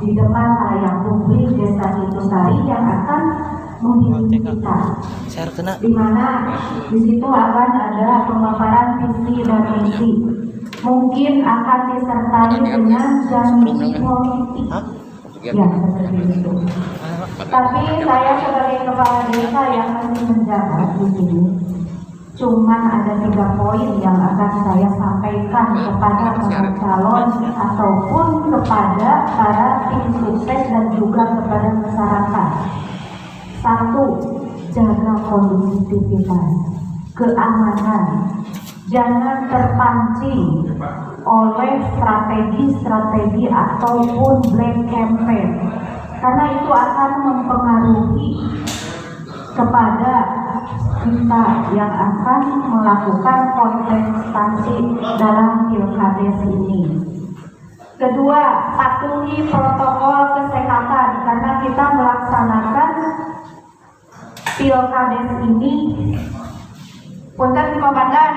di depan halayak publik Desa Situsari yang akan membimbing kita, di mana di situ akan ada pemaparan visi dan misi. Mungkin akan disertai dengan janji politik, ya seperti itu. Tapi saya sebagai kepala desa yang masih menjabat di sini, cuman ada 3 poin yang akan saya sampaikan kepada para calon ataupun kepada para tim sukses dan juga kepada masyarakat. 1. Jaga kondusivitas, keamanan. Jangan terpancing oleh strategi-strategi ataupun black campaign, karena itu akan mempengaruhi kepada kita yang akan melakukan kontestasi dalam pilkades ini. Kedua, patuhi protokol kesehatan, karena kita melaksanakan pilkades ini punten komandan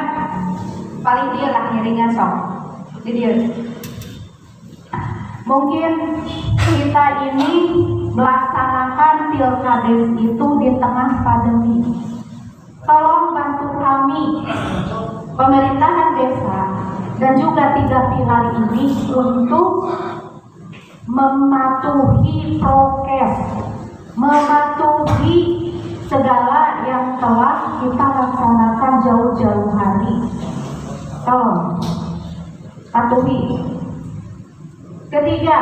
paling dia lah ngiringan sok dia. Mungkin kita ini melaksanakan pilkades itu di tengah pandemi. Tolong bantu kami pemerintahan desa dan juga 3 pilar ini untuk mematuhi prokes, mematuhi segala yang telah kita laksanakan jauh-jauh hari. Tolong patuhi. Ketiga,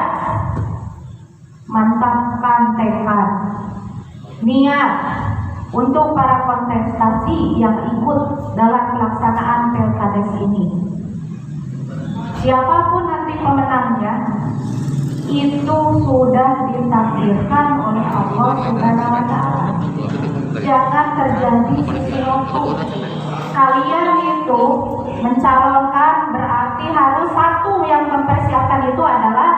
mantapkan tekad, niat untuk para kontestasi yang ikut dalam pelaksanaan pilkades ini. Siapapun nanti pemenangnya, itu sudah ditakdirkan oleh Allah Subhanahu wa Ta'ala. Jangan terjadi sesuatu. Kalian itu mencalonkan berarti harus satu yang mempersiapkan itu adalah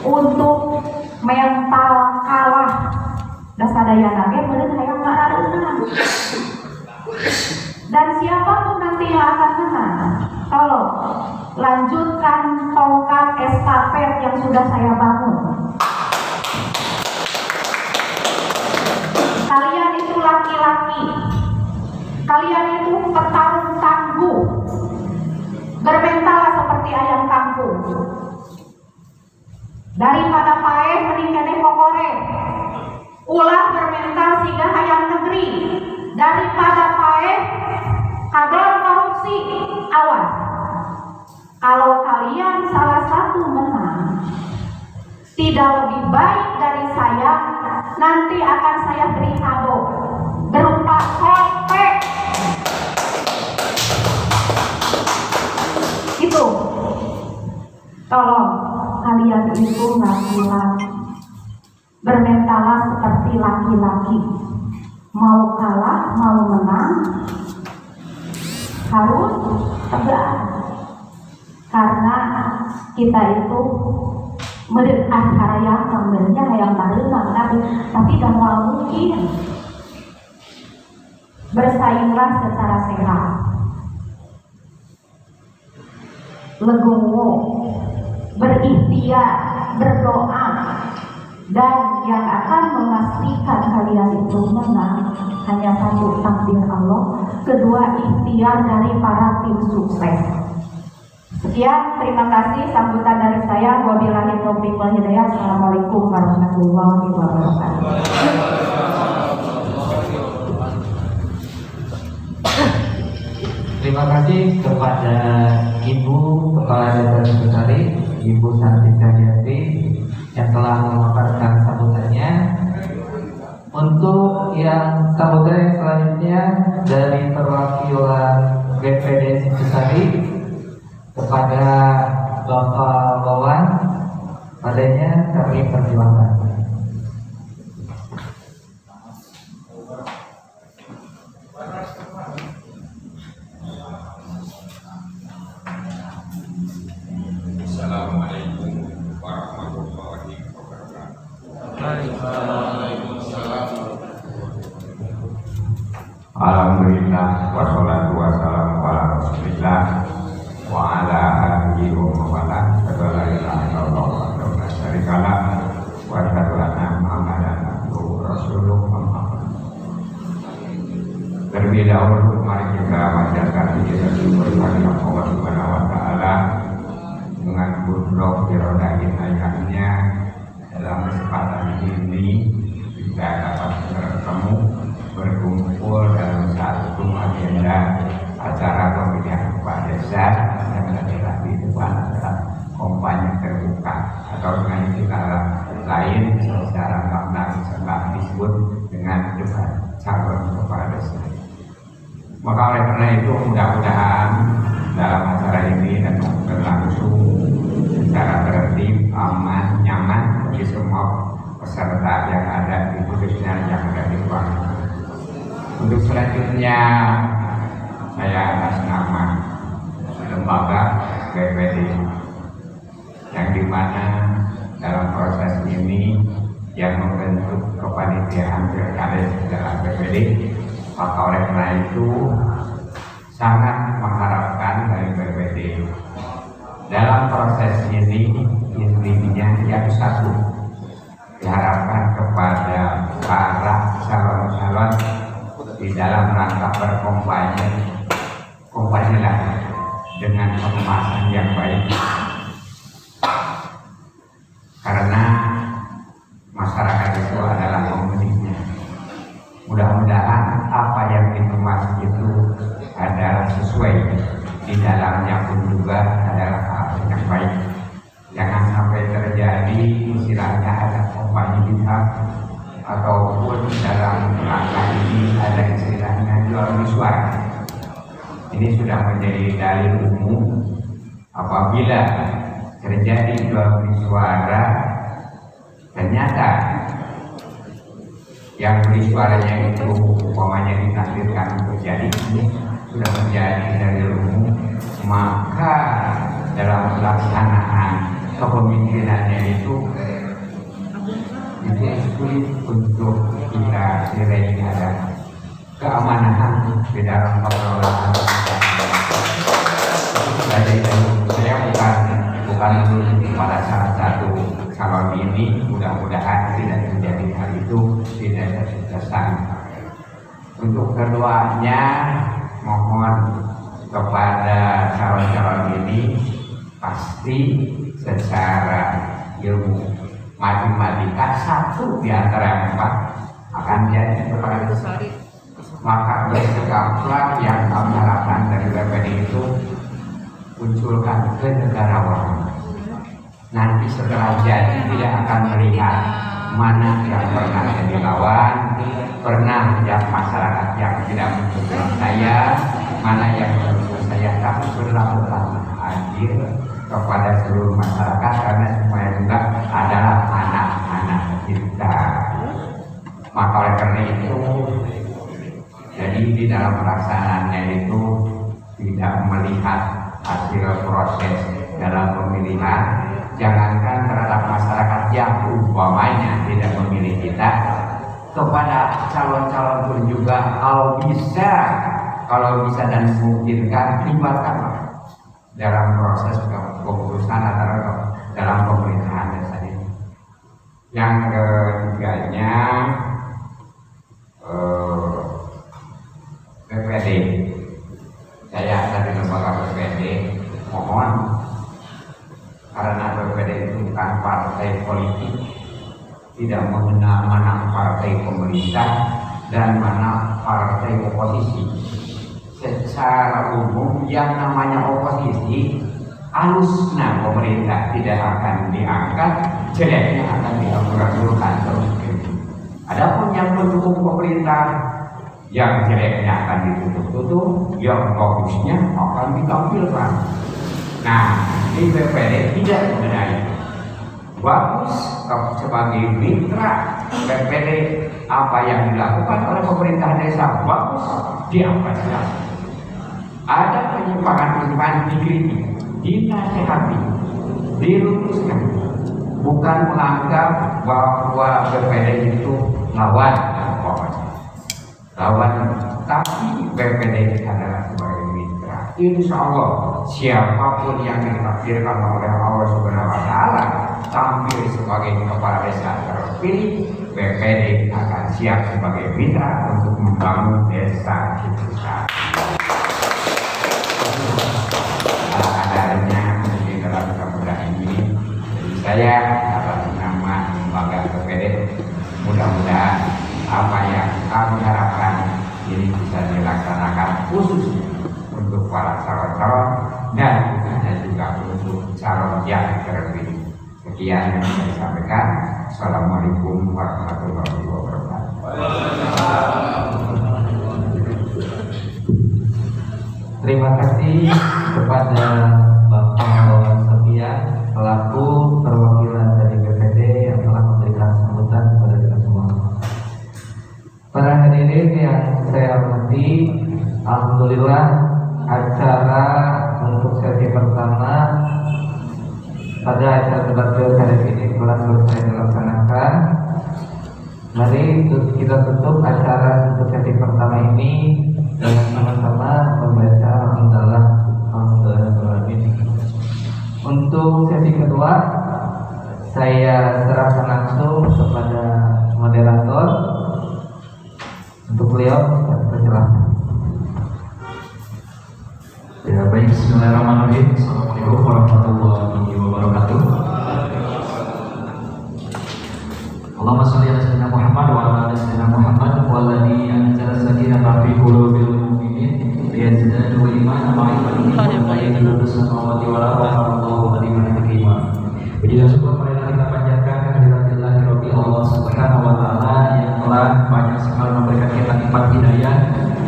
untuk mental kalah. Dasadaya nage meureun hayang marareunang. Dan siapapun nanti yang akan menang, tolong lanjutkan tongkat estafet yang sudah saya bangun. Kalian itu laki-laki, kalian itu petarung tangguh, bermental seperti ayam kampung. Daripada paeh mending keneh kokore, ulah bermental siga hayam negeri. Daripada paeh kadon korupsi, awas. Kalau kalian salah satu menang, tidak lebih baik dari saya, nanti akan saya beri kado berupa kopek. Itu. Tolong kalian itu laki-laki, bermentalah seperti laki-laki. Mau kalah, mau menang, harus tegas. Karena kita itu mendekat karya sebenarnya yang barengan, tapi tidak mungkin. Bersainglah secara sehat, legowo, berikhtiar, berdoa, dan yang akan memastikan kalian itu menang hanya satu, takdir Allah. Kedua, ikhtiar dari para tim sukses. Sekian, terima kasih sambutan dari saya. Wabillahi taufiq wal hidayah. Assalamualaikum warahmatullahi wabarakatuh. Terima kasih kepada Ibu Kepala Desa Situsari, Ibu Santika Yati, yang telah memaparkan sambutannya. Untuk yang sambutan selanjutnya dari perwakilan BPD Situsari, kepada Bapak Wawan, padanya kami persilakan. Assalamualaikum warahmatullahi wabarakatuh. Waalaikumsalam. Alhamdulillah wassalatu wassalamu ala Rasulillah wa ala alihi wa man wala. La ilaha illallah wa la syarika lah. Terlebih dahulu mari kita panjatkan puji dan syukur kehadirat Allah Subhanahu wa taala dengan kudrat irodahi ayahnya dalam kesempatan ini kita dapat bertemu berkumpul dalam satu agenda acara pemilihan kepala desa yang adalah di depan adalah kampanye terbuka atau dengan istilah lain secara makna disebut dengan debat calon kepala desa. Maka oleh karena itu mudah-mudahan dalam acara ini dan berlangsung secara tertib, aman, nyaman bagi semua peserta yang ada di khususnya yang ada di ruangan. Untuk selanjutnya saya atas nama lembaga BPD yang dimana dalam proses ini yang membentuk kepanitiaan pilkada dalam BPD. Maka oleh karena itu sangat mengharapkan dari BPD dalam proses ini intinya yang satu, diharapkan kepada para calon-calon di dalam rangka berkampanye, kampanyelah dengan pengemasan yang baik, karena masyarakat itu adalah pemilihnya. Mudah-mudahan apa yang dikemas itu adalah sesuai, di dalamnya pun juga adalah hal yang baik. Jangan sampai terjadi istilahnya ada kampanye hitam ataupun dalam rangka ini ada istilahnya jual beli suara. Ini sudah menjadi dalil umum apabila terjadi jual beli suara, ternyata yang beli suaranya itu umpamanya ditakdirkan menjadi ini sudah menjadi dalil umum, maka dalam pelaksanaan kepemimpinannya itu sulit untuk kita sireni ada keamanan di dalam pengelolaan. Saya bukan pada salah satu calon ini, mudah-mudahan tidak menjadi hal itu, tidak ada kesan. Untuk keduanya mohon kepada calon-calon ini pasti secara ilmu matematika satu di antara yang empat akan jadi kepala desa. Maka bersikaplah yang kami harapkan dari BPD itu munculkan kenegarawanan. Nanti setelah jadi tidak akan melihat mana yang pernah jadi lawan, pernah yang masyarakat yang tidak mendukung saya, mana yang mendukung saya, tapi berlakukan adil kepada seluruh masyarakat karena semuanya juga adalah anak-anak kita. Maka oleh karena itu, jadi di dalam pelaksanaannya itu tidak melihat hasil proses dalam pemilihan. Jangankan terhadap masyarakat yang umpamanya tidak memilih kita, kepada calon-calon pun juga kalau bisa dan memungkinkan libatkan dalam proses keputusan atau dalam pemerintahan desa ini. Yang ketiganya BPD. Saya dari lembaga BPD mohon, karena BPD itu bukan partai politik, tidak mengenal mana partai pemerintah dan mana partai oposisi. Secara umum yang namanya oposisi, halusnya pemerintah tidak akan diangkat, jeleknya akan diambil-ambilkan terus. Adapun yang mendukung pemerintah, yang jeleknya akan ditutup-tutup, yang bagusnya akan ditampilkan. Nah, di BPD tidak mengenai bagus sebagai mitra BPD, apa yang dilakukan oleh pemerintah desa bagus, diangkat silakan. Ada penyimpangan-penyimpangan dikritik, dinasihati, diluruskan, bukan menganggap bahwa BPD itu lawan, tapi BPD adalah sebagai mitra. Insya Allah siapapun yang ditakdirkan oleh Allah Subhanahu wa taala tampil sebagai kepala desa terpilih, BPD akan siap sebagai mitra untuk membangun desa Ciputat. Adanya di dalam kemudahan ini, jadi saya atas nama lembaga BPD mudah-mudahan apa yang kami harapkan ini bisa dilaksanakan khusus untuk para calon-calon dan juga untuk calon yang terpilih. Sekian yang saya sampaikan. Assalamualaikum warahmatullahi wabarakatuh. Terima kasih kepada Bapak Wawan Sofian selaku perwakilan dari BPD yang telah memberikan sambutan kepada kita semua. Para hadirin yang saya hormati, alhamdulillah acara untuk sesi pertama pada acara debat pilkada ini telah selesai dilaksanakan. Mari kita tutup acara untuk sesi pertama ini dengan sama-sama membaca Alhamdulillah. Untuk sesi kedua, saya serahkan langsung kepada moderator untuk beliau. Silakan. Ya baik, bismillahirrahmanirrahim. Assalamualaikum warahmatullahi wabarakatuh. Allahumma sholli ala sayyidina Muhammad wa ala ali sayyidina Muhammad walladzi anzala sakinata fi qulubil mu'minin liyazdadu imanan ma'a imanihim wa yazidu samawati wal ardi wallahu alimun hakim. Puji dan syukur marilah kita panjatkan kehadirat Rabbi Allah Subhanahu wa taala yang telah banyak sekali memberikan kita nikmat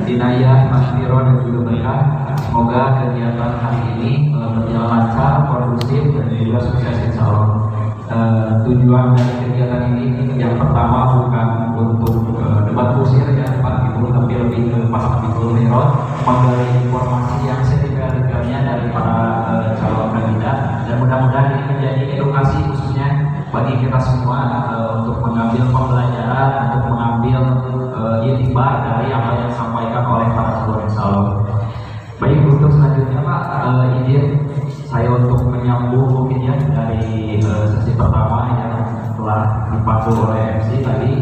hidayah, maghfirah dan juga berkah. Semoga kegiatan hari ini berjalan lancar, kondusif dan juga sukses insyaallah. Tujuan dari kegiatan ini yang pertama bukan untuk debat kusir ya Pak Ibu, tapi lebih ke Pak Ibu Herod menggali informasi yang sedetail-detailnya dari para calon kandidat, dan mudah-mudahan ini menjadi edukasi khususnya bagi kita semua untuk mengambil pembelajaran, untuk mengambil itibar dari apa yang disampaikan oleh para calon insyaallah. Baik, untuk selanjutnya Pak, izin saya untuk menyambung mungkin ya dari sesi pertama yang telah dipandu oleh MC tadi.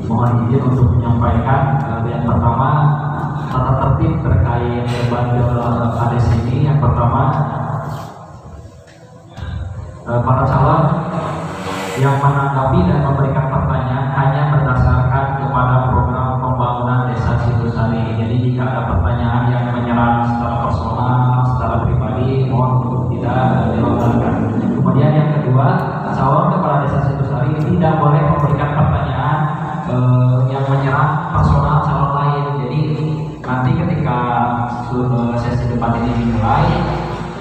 Mohon izin untuk menyampaikan yang pertama tata tertib terkait debat ADES ini. Yang pertama, para calon yang menanggapi dan memberikan pertanyaan hanya berdasarkan kepada program pembangunan desa Situsari. Jadi jika ada pertanyaan yang menyerang secara personal, secara pribadi, mohon untuk tidak dilontarkan. Kemudian yang kedua, calon kepala desa Situsari tidak boleh memberikan pertanyaan yang menyerang personal calon lain. Jadi nanti ketika sesi debat ini dimulai,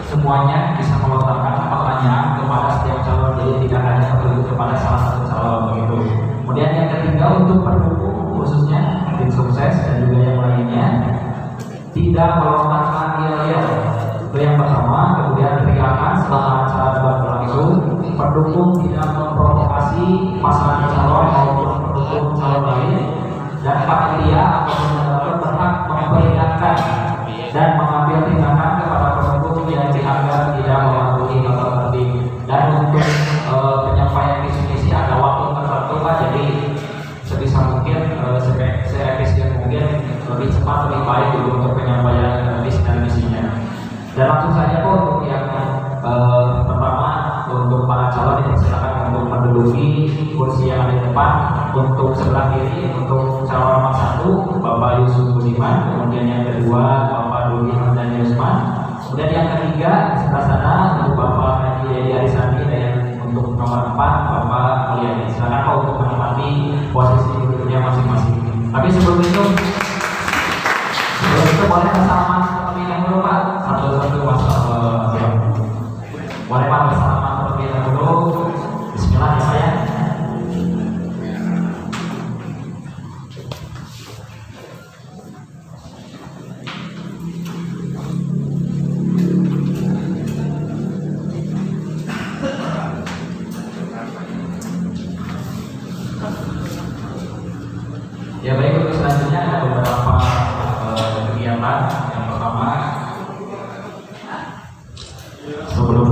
semuanya bisa melontarkan pertanyaan kepada setiap calon, jadi tidak hanya tertuju kepada salah satu calon begitu. Kemudian yang ketiga, untuk pendukung khususnya tim sukses dan juga yang lainnya tidak melontarkan yel-yel. Itu yang pertama. Kemudian teriakan selama acara debat berlangsung. Pendukung tidak memprovokasi pasangan calon maupun pendukung calon lain, dan panitia atau moderator berhak memperingatkan dan mengambil tindakan kepada pendukung yang dianggap tidak mematuhi tata tertib. Dan untuk penyampaian visi-misi ada waktu tertentu Pak, jadi sebisa mungkin seefisien mungkin, lebih cepat lebih baik dulu untuk penyampaian visi dan misinya. Dan langsung saja Pak, untuk yang pertama, untuk para calon dipersilakan untuk menduduki kursi yang ada di depan. Untuk sebelah kiri untuk calon nomor 1 Bapak Yusuf Budiman, kemudian yang kedua Bapak Dudi Hamdan Yusman, kemudian yang ketiga sebelah sana untuk Bapak Haji Yedi Arisandi, dan yang untuk nomor 4 Bapak Mulyadi. Silakan Pak untuk menempati posisi duduknya masing-masing. Tapi sebelum itu boleh bersalaman terlebih dahulu Pak, satu-satu siap. Boleh Pak bersalaman terlebih dahulu. Bismillah ya Pak ya. Ya baik, untuk selanjutnya ada beberapa kegiatan. Yang pertama, sebelum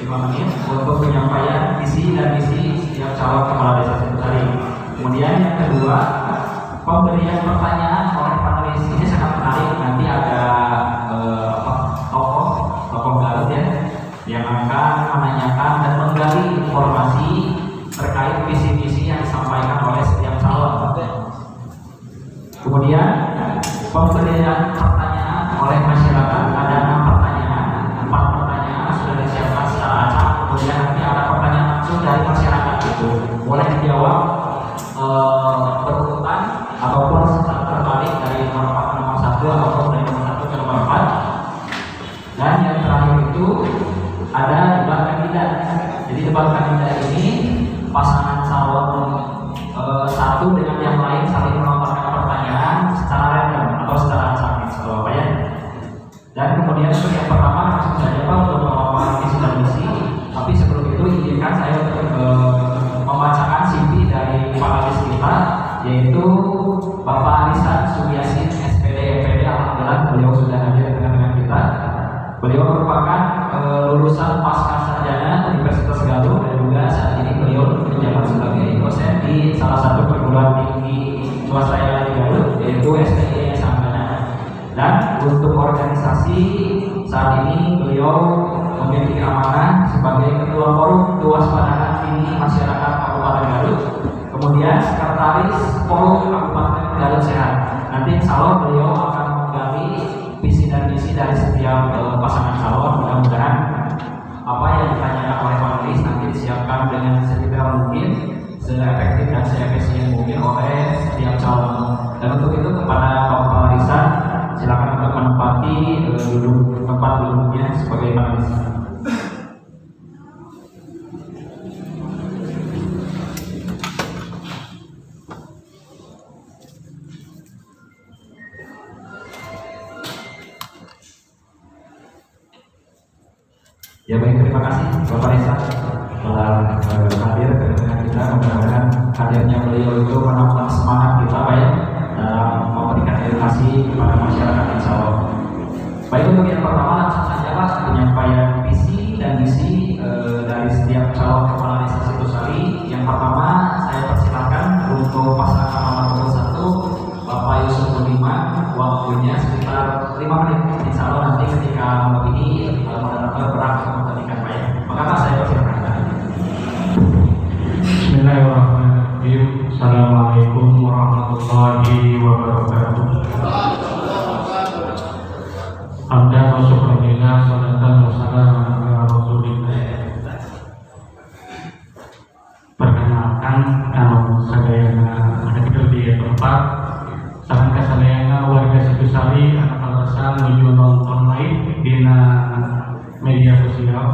5 menit untuk penyampaian visi dan misi setiap calon kepala desa Situsari. Kemudian yang kedua, pemberian pertanyaan oleh panelis ini sangat menarik. Nanti ada tokoh Garut ya yang akan menanyakan dan menggali informasi terkait visi-misi yang disampaikan oleh setiap calon. Kemudian pemberian pertanyaan oleh masyarakat, ada 6 pertanyaan, 4 pertanyaan sudah disiapkan secara acak. Kemudian nanti ada pertanyaan langsung dari masyarakat itu boleh dijawab berurutan ataupun secara terbalik dari nomor 4 ke nomor 1 ataupun dari nomor 1 ke nomor 4. Dan yang terakhir itu ada debat kandidat. Jadi debat kandidat ini pasangan calon satu dengan yang lain saling melontarkan pertanyaan secara random atau secara acak kalau ya. Dan kemudian untuk yang pertama langsung saja Pak untuk melakukan visi dan misi. Tapi sebelum itu izinkan saya untuk membacakan CV dari panelis kita, yaitu Bapak Arisan Sugiasin SPD MPD. Alhamdulillah beliau sudah hadir di tengah kita. Beliau merupakan lulusan pasca sarjana Universitas Galuh dan juga saat ini beliau menjabat sebagai dosen di salah satu perguruan tinggi swasta yang ada di Galuh, yaitu STI Sanggana. Dan untuk organisasi saat ini beliau memiliki amanah sebagai Ketua Forum Kewaspadaan Dini Masyarakat Kabupaten Garut, kemudian Sekretaris Forum Kabupaten Garut Sehat. Nanti insya Allah beliau akan menggali visi dan misi dari setiap pasangan calon. Mudah-mudahan apa yang ditanyakan oleh panelis nanti disiapkan dengan sedetail mungkin, se-efektif dan se-efisien mungkin oleh setiap calon. Dan untuk itu kepada Bapak Arisan, silakan untuk menempati tempat duduknya sebagai panelis. Ya baik, terima kasih Bapak Risa telah hadir ke tengah kita. Mudah-mudahan hadirnya beliau itu menambah semangat kita Pak ya dalam memberikan edukasi kepada masyarakat insya Allah. Baik, untuk yang pertama langsung saja Pak penyampaian visi dan misi dari setiap calon kepala desa Situsari. Yang pertama saya persilakan untuk pasangan nomor 1 Bapak Yusuf Budiman, waktunya sekitar 5 menit. Insya Allah nanti ketika ini moderator berakhir memberikan Pak ya. Maka saya persilakan. Bismillahirrahmanirrahim. Assalamualaikum warahmatullahi wabarakatuh. Hamdan wa syukurillah, salatan wa salaman ala rasulillah. Perkenalkan sadayana hadir di tempat sareng kasadayana warga Situsari anak alasan menuju nonton live dina media sosial.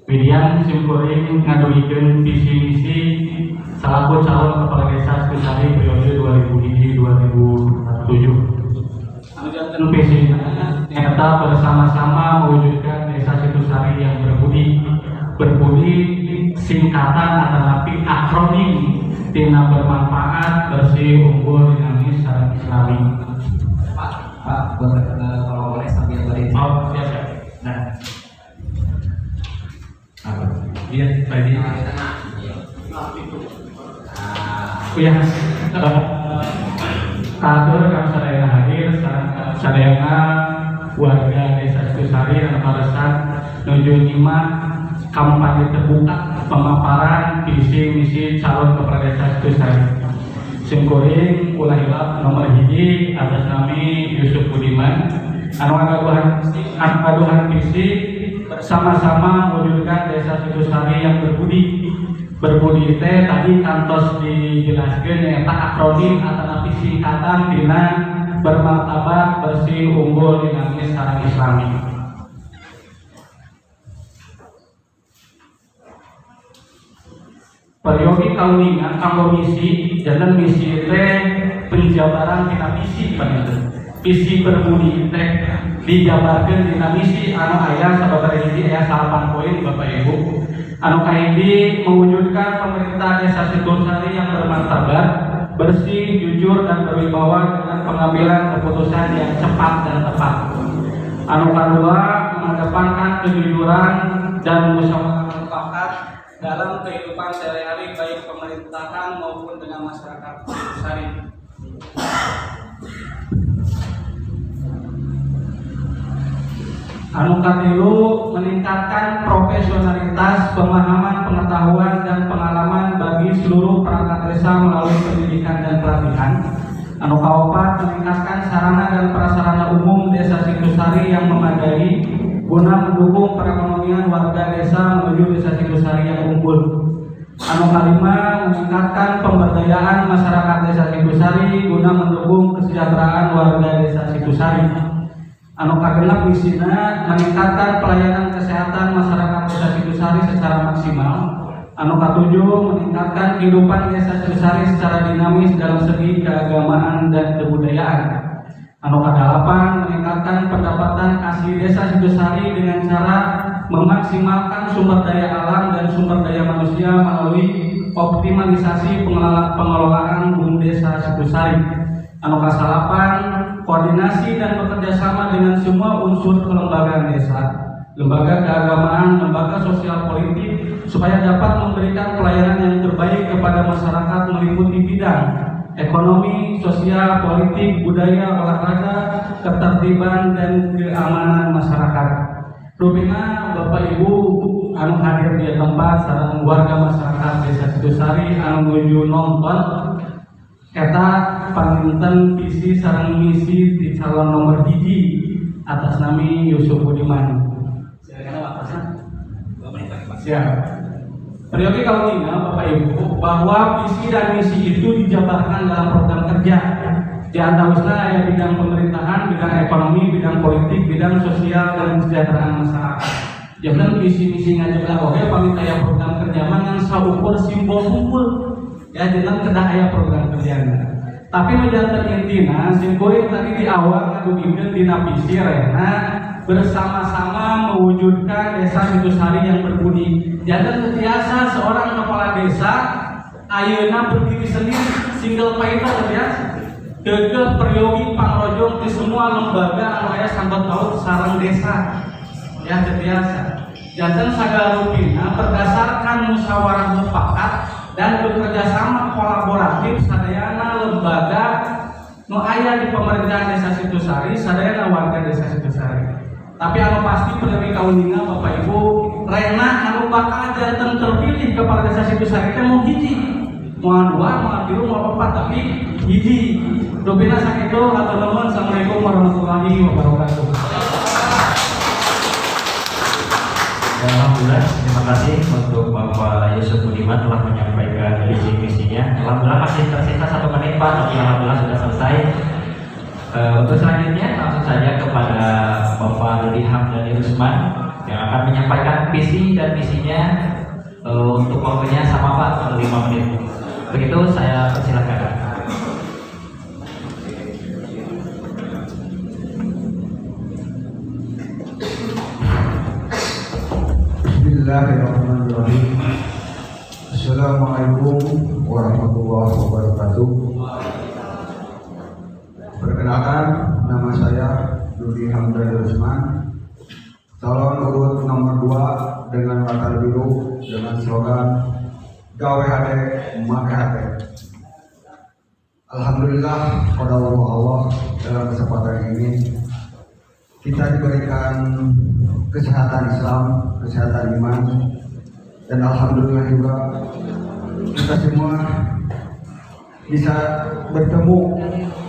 Median simkuring ngaduikeun visi misi selaku calon kepala desa Situsari periode 2000-2007. Anujanten visi nyata bersama-sama mewujudkan desa Situsari yang berbudi singkatan adalah akronim tina bermanfaat, bersih, unggul, dinamis, sareng islami. Pak, kalau boleh sambil beri. Oh, siap. Nah, iya tadi. Ya, katur kami sadayana hadir, sadayana warga desa Situsari dan Palesan nuju nyimak kampanye terbuka pemaparan visi misi calon kepala desa Situsari. Simkuring ulah hilap nomor 1 atas nami Yusuf Budiman anu ngaduhan visi bersama-sama mewujudkan desa Situsari yang berbudi teh tadi kantos dijelaskan yaitu akronim atau singkatan dina bermartabat, bersih, unggul, dinamis, sareng islami. Periogi kauningan kanggo misi dan misi teh penjabaran tina misi panitu. Visi berbudi teh dijabarkeun tina misi anu aya sababaraha hiji aya 8 poin Bapak Ibu. Anu kahiji mewujudkan pemerintah desa Situsari yang bermartabat, bersih, jujur dan berwibawa dengan pengambilan keputusan yang cepat dan tepat. Anu kedua mengedepankan kejujuran dan musyawarah mufakat dalam kehidupan sehari-hari baik pemerintahan maupun dengan masyarakat Sari. Anu katilu, meningkatkan profesionalitas, pemahaman, pengetahuan, dan pengalaman bagi seluruh perangkat desa melalui pendidikan dan pelatihan. Anu kaopat, meningkatkan sarana dan prasarana umum desa Situsari yang memadai guna mendukung perekonomian warga desa menuju desa Situsari yang unggul. Anu kalima, meningkatkan pemberdayaan masyarakat desa Situsari guna mendukung kesejahteraan warga desa Situsari. Anu kagenep misina, meningkatkan pelayanan kesehatan masyarakat desa Situsari secara maksimal. Anu katujuh, meningkatkan kehidupan desa Situsari secara dinamis dalam segi keagamaan dan kebudayaan. Anu kadalapan, meningkatkan pendapatan asli desa Situsari dengan cara memaksimalkan sumber daya alam dan sumber daya manusia melalui optimalisasi pengelolaan bum desa Situsari. Anu kasalapan, koordinasi dan bekerjasama dengan semua unsur kelembagaan desa, lembaga keagamaan, lembaga sosial politik, supaya dapat memberikan pelayanan yang terbaik kepada masyarakat meliputi bidang ekonomi, sosial, politik, budaya, olahraga, ketertiban, dan keamanan masyarakat. Rupina Bapak Ibu anu hadir di tempat sareng warga masyarakat desa Situsari anu nuju nonton eta panginten visi sareng misi di calon nomor hiji atas nami Yusuf Budiman. Siap. Periode kaunina Bapak Ibu bahwa visi dan misi itu dijabarkan dalam program kerja. Di antaranya ada bidang pemerintahan, bidang ekonomi, bidang politik, bidang sosial dan kesejahteraan masyarakat. Jangan visi misi ngajak oke pamit aya program kerja yang saukur simbol kumpul. Ya dalam kedah aya program kerjanya. Tapi menjadi intina simkuring tadi di awal ngadugikeun dina visi rena bersama-sama mewujudkan desa Situsari yang berbudi. Jangan biasa seorang kepala desa ayeuna berdiri sendiri single fighter biasa. Deukeut peryogi pangrojong di semua lembaga anu aya sangkut paut sareng desa. Ya biasa. Jangan sagarupina berdasarkan musyawarah mufakat dan bekerjasama kolaboratif sadayana lembaga nu aya di pemerintahan desa Situsari, sadayana warga desa Situsari. Tapi anu pasti penewi kaunina Bapak Ibu, rena anu bakal janten terpilih kepala desa Situsari teh mau hiji, mau dua, mau tilu, mau empat, tapi hiji. Rupina sakitu atur nuhun. Assalamualaikum warahmatullahi wabarakatuh. Alhamdulillah, terima kasih untuk Bapak Yusuf Budiman telah menyampaikan visi misinya. Alhamdulillah masih tersisa 1 menit Pak, tapi alhamdulillah sudah selesai. Untuk selanjutnya langsung saja kepada Bapak Ludi Hamdani Rusman yang akan menyampaikan visi dan misinya. Untuk waktunya sama Pak 5 menit. Begitu saya persilakan. Bismillahirrahmanirrahim. Assalamualaikum warahmatullahi wabarakatuh. Perkenalkan, nama saya Ludi Hamdani Rusman, calon urut nomor 2 dengan latar biru dengan slogan Gawe Hade Make Hade. Alhamdulillah pada Allah dalam kesempatan ini kita diberikan kesehatan Islam, kesehatan iman, dan alhamdulillah juga kita semua bisa bertemu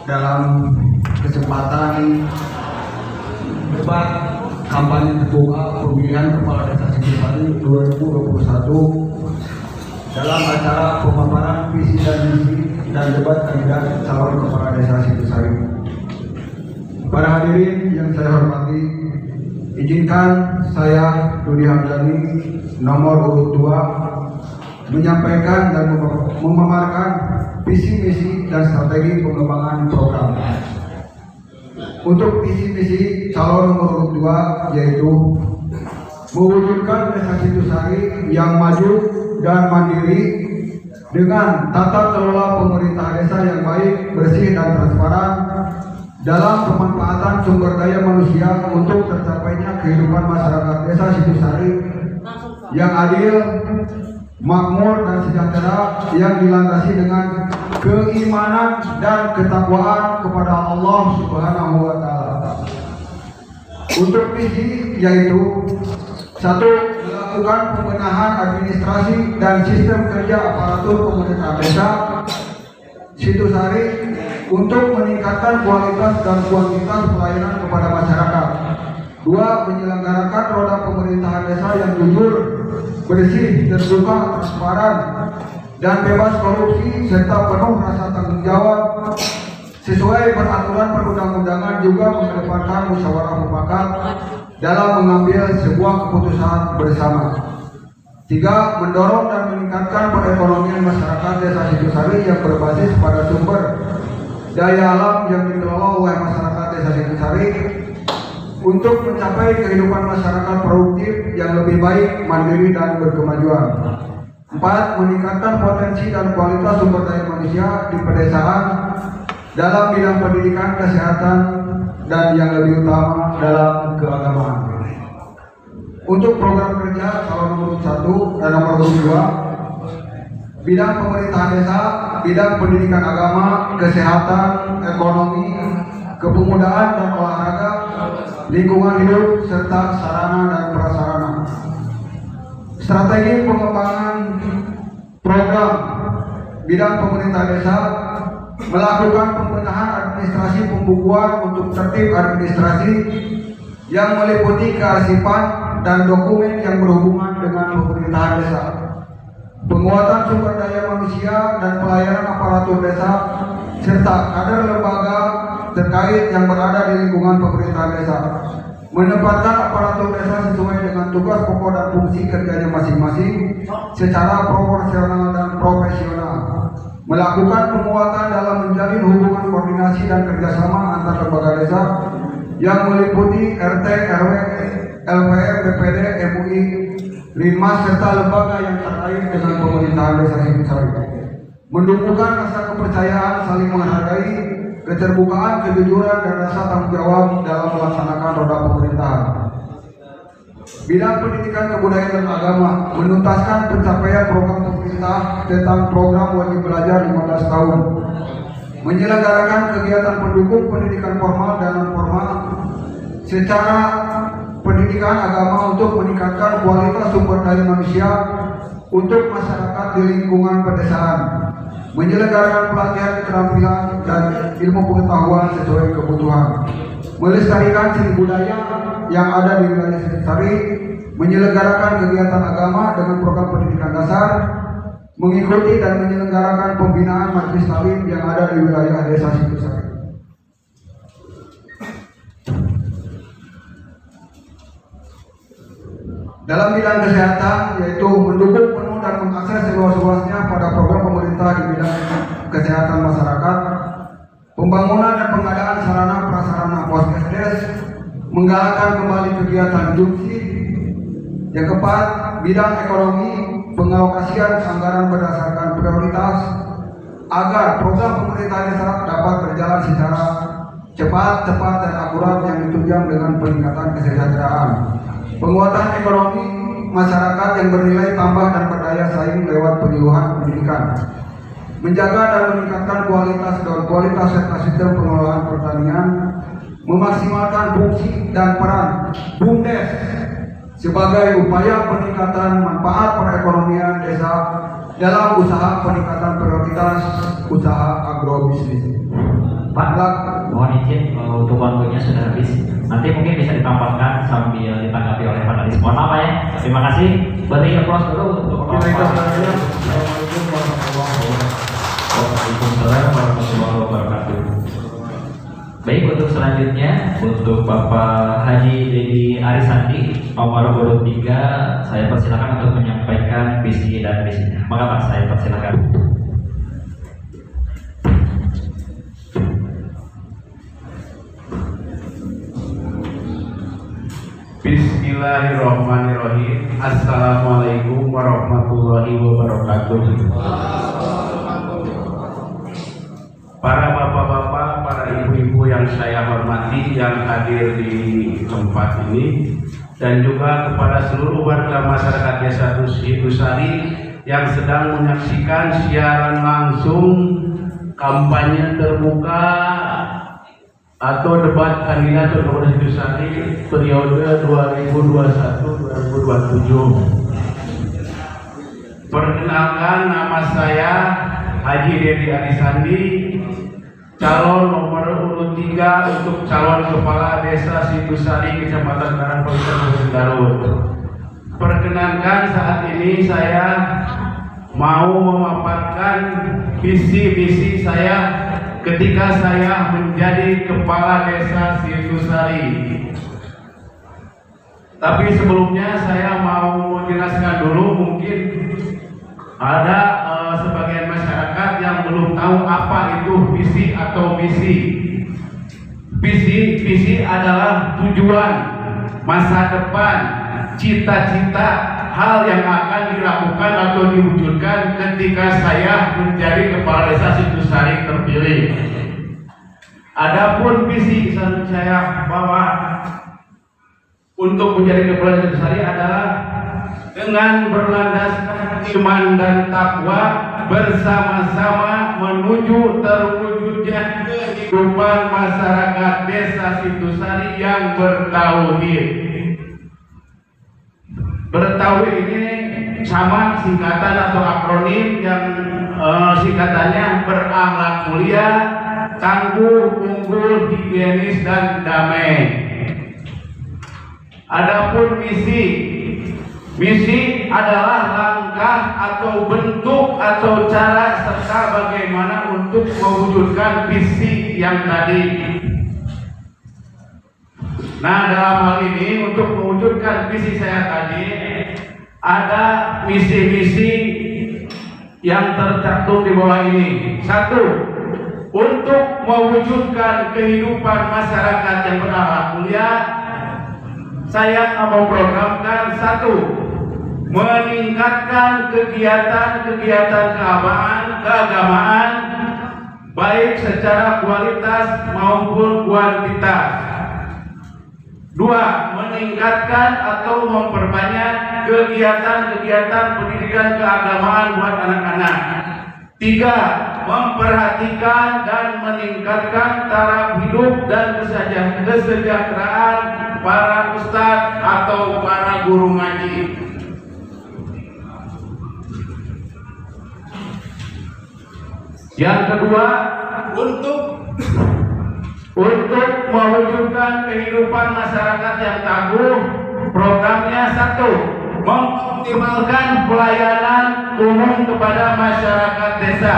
dalam kesempatan debat kampanye terbuka pemilihan kepala desa Situsari 2021 dalam acara pemaparan visi dan misi dan debat kandidat calon kepala desa Situsari. Para hadirin yang saya hormati, izinkan saya Ludi Hamdani nomor urut 2 menyampaikan dan memaparkan visi misi dan strategi pengembangan program. Untuk visi misi calon nomor urut 2 yaitu mewujudkan desa Situsari yang maju dan mandiri dengan tata kelola pemerintah desa yang baik, bersih dan transparan dalam pemanfaatan sumber daya manusia untuk tercapainya kehidupan masyarakat desa Situsari yang adil, makmur dan sejahtera yang dilandasi dengan keimanan dan ketakwaan kepada Allah Subhanahu wa taala. Untuk visi yaitu 1. Melakukan pembenahan administrasi dan sistem kerja aparatur pemerintah desa Situsari untuk meningkatkan kualitas dan kuantitas pelayanan kepada masyarakat. 2. Menyelenggarakan roda pemerintahan desa yang jujur, bersih, terbuka, transparan, dan bebas korupsi serta penuh rasa tanggung jawab sesuai peraturan perundang-undangan, juga mengedepankan musyawarah mufakat dalam mengambil sebuah keputusan bersama. 3. Mendorong dan meningkatkan perekonomian masyarakat desa Situsari yang berbasis pada sumber daya alam yang dikelola oleh masyarakat desa Situsari untuk mencapai kehidupan masyarakat produktif yang lebih baik, mandiri, dan berkemajuan. 4. Meningkatkan potensi dan kualitas sumber daya manusia di pedesaan dalam bidang pendidikan, kesehatan, dan yang lebih utama dalam keagamaan. Untuk program kerja calon nomor 1 dan nomor 2, bidang pemerintahan desa, bidang pendidikan agama, kesehatan, ekonomi, kepemudaan dan olahraga, lingkungan hidup, serta sarana dan prasarana. Strategi pengembangan program bidang pemerintah desa: melakukan pembenahan administrasi pembukuan untuk tertib administrasi yang meliputi kearsipan dan dokumen yang berhubungan dengan pemerintahan desa, penguatan sumber daya manusia dan pelayanan aparatur desa, serta kader lembaga terkait yang berada di lingkungan pemerintahan desa, menempatkan aparatur desa sesuai dengan tugas pokok dan fungsi kerjanya masing-masing secara proporsional dan profesional, melakukan penguatan dalam menjalin hubungan koordinasi dan kerjasama antar lembaga desa yang meliputi RT, RW, LPR, BPD, MUI, Linmas, serta lembaga yang terkait dengan pemerintahan desa Situsari, menumbuhkan rasa kepercayaan, saling menghargai, keterbukaan, kejujuran, dan rasa tanggung jawab dalam melaksanakan roda pemerintahan. Bidang pendidikan, kebudayaan, dan agama: menuntaskan pencapaian program pemerintah tentang program wajib belajar 15 tahun, menyelenggarakan kegiatan pendukung pendidikan formal dan non-formal secara pendidikan agama untuk meningkatkan kualitas sumber daya manusia untuk masyarakat di lingkungan pedesaan, menyelenggarakan pelatihan keterampilan dan ilmu pengetahuan sesuai kebutuhan, melestarikan seni budaya yang ada di wilayah Situsari, menyelenggarakan kegiatan agama dengan program pendidikan dasar, mengikuti dan menyelenggarakan pembinaan majelis taklim yang ada di wilayah desa Situsari. Dalam bidang kesehatan, yaitu mendukung penuh dan mengakses seluas-luasnya pada program pemerintah di bidang kesehatan masyarakat, pembangunan dan pengadaan sarana prasarana Poskesdes, menggalakkan kembali kegiatan Jumsi. Yang keempat, bidang ekonomi, pengalokasian anggaran berdasarkan prioritas agar program pemerintah desa dapat berjalan secara cepat, tepat, dan akurat yang ditunjang dengan peningkatan kesejahteraan, penguatan ekonomi masyarakat yang bernilai tambah dan berdaya saing lewat penyuluhan pendidikan, menjaga dan meningkatkan kualitas serta sistem pengelolaan pertanian, memaksimalkan fungsi dan peran BUMDes sebagai upaya peningkatan manfaat perekonomian desa dalam usaha peningkatan prioritas usaha agrobisnis. Pak, mohon izin untuk waktunya sudah habis. Nanti mungkin bisa ditambahkan sambil ditanggapi oleh panelis. Mohon maaf ya. Terima kasih. Beri applause dulu untuk Waalaikumsalam warahmatullahi wabarakatuh. Baik, untuk selanjutnya untuk Bapak Haji Dedi Arisandi nomor urut 3, saya persilakan untuk menyampaikan visi dan misinya. Maka Pak, saya persilakan. Bismillahirrahmanirrahim. Assalamualaikum warahmatullahi wabarakatuh. Para bapak-bapak, para ibu-ibu yang saya hormati yang hadir di tempat ini, dan juga kepada seluruh warga masyarakat Desa Situsari yang sedang menyaksikan siaran langsung kampanye terbuka atau debat kandidat Kabupaten Situsari periode 2021-2027. Perkenalkan, nama saya Haji Dedi Arisandi, calon nomor urut 3 untuk calon kepala Desa Situsari, Kecamatan Karangpawitan, Kabupaten Garut. Perkenalkan, saat ini saya mau memaparkan visi-misi saya ketika saya menjadi kepala Desa Situsari. Tapi sebelumnya saya mau menjelaskan dulu, mungkin ada sebagian masyarakat yang belum tahu apa itu visi atau misi. Visi adalah tujuan, masa depan, cita-cita, hal yang akan dilakukan atau diwujudkan ketika saya menjadi kepala Desa Situsari terpilih. Adapun visi saya bawa untuk menjadi kepala Desa Situsari adalah dengan berlandaskan iman dan takwa, bersama-sama menuju terwujudnya kehidupan masyarakat Desa Situsari yang bertauhid. Bertauhid ini sama singkatan atau akronim yang singkatannya berakhlak mulia, tangguh, unggul, higienis, dan damai. Adapun misi adalah langkah atau bentuk atau cara serta bagaimana untuk mewujudkan visi yang tadi. Nah, dalam hal ini untuk mewujudkan visi saya tadi ada misi-misi yang tercantum di bawah ini. 1. Untuk mewujudkan kehidupan masyarakat yang berakhlak mulia, saya memprogramkan 1. Meningkatkan kegiatan-kegiatan keagamaan baik secara kualitas maupun kuantitas. 2. Meningkatkan atau memperbanyak kegiatan-kegiatan pendidikan keagamaan buat anak-anak. 3. Memperhatikan dan meningkatkan taraf hidup dan kesejahteraan para ustadz atau para guru ngaji. Yang kedua, untuk mewujudkan kehidupan masyarakat yang tangguh, programnya 1. Mengoptimalkan pelayanan umum kepada masyarakat desa.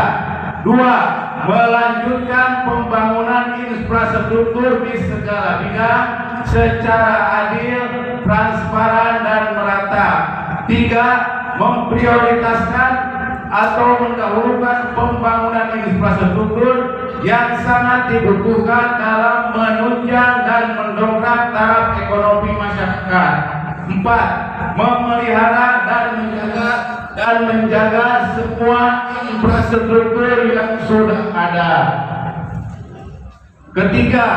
2. Melanjutkan pembangunan infrastruktur di segala bidang secara adil, transparan, dan merata. 3. Memprioritaskan atau mendahulukan pembangunan infrastruktur yang sangat dibutuhkan dalam menunjang dan mendongkrak taraf ekonomi masyarakat. 4. Memelihara dan menjaga semua infrastruktur yang sudah ada. Ketiga,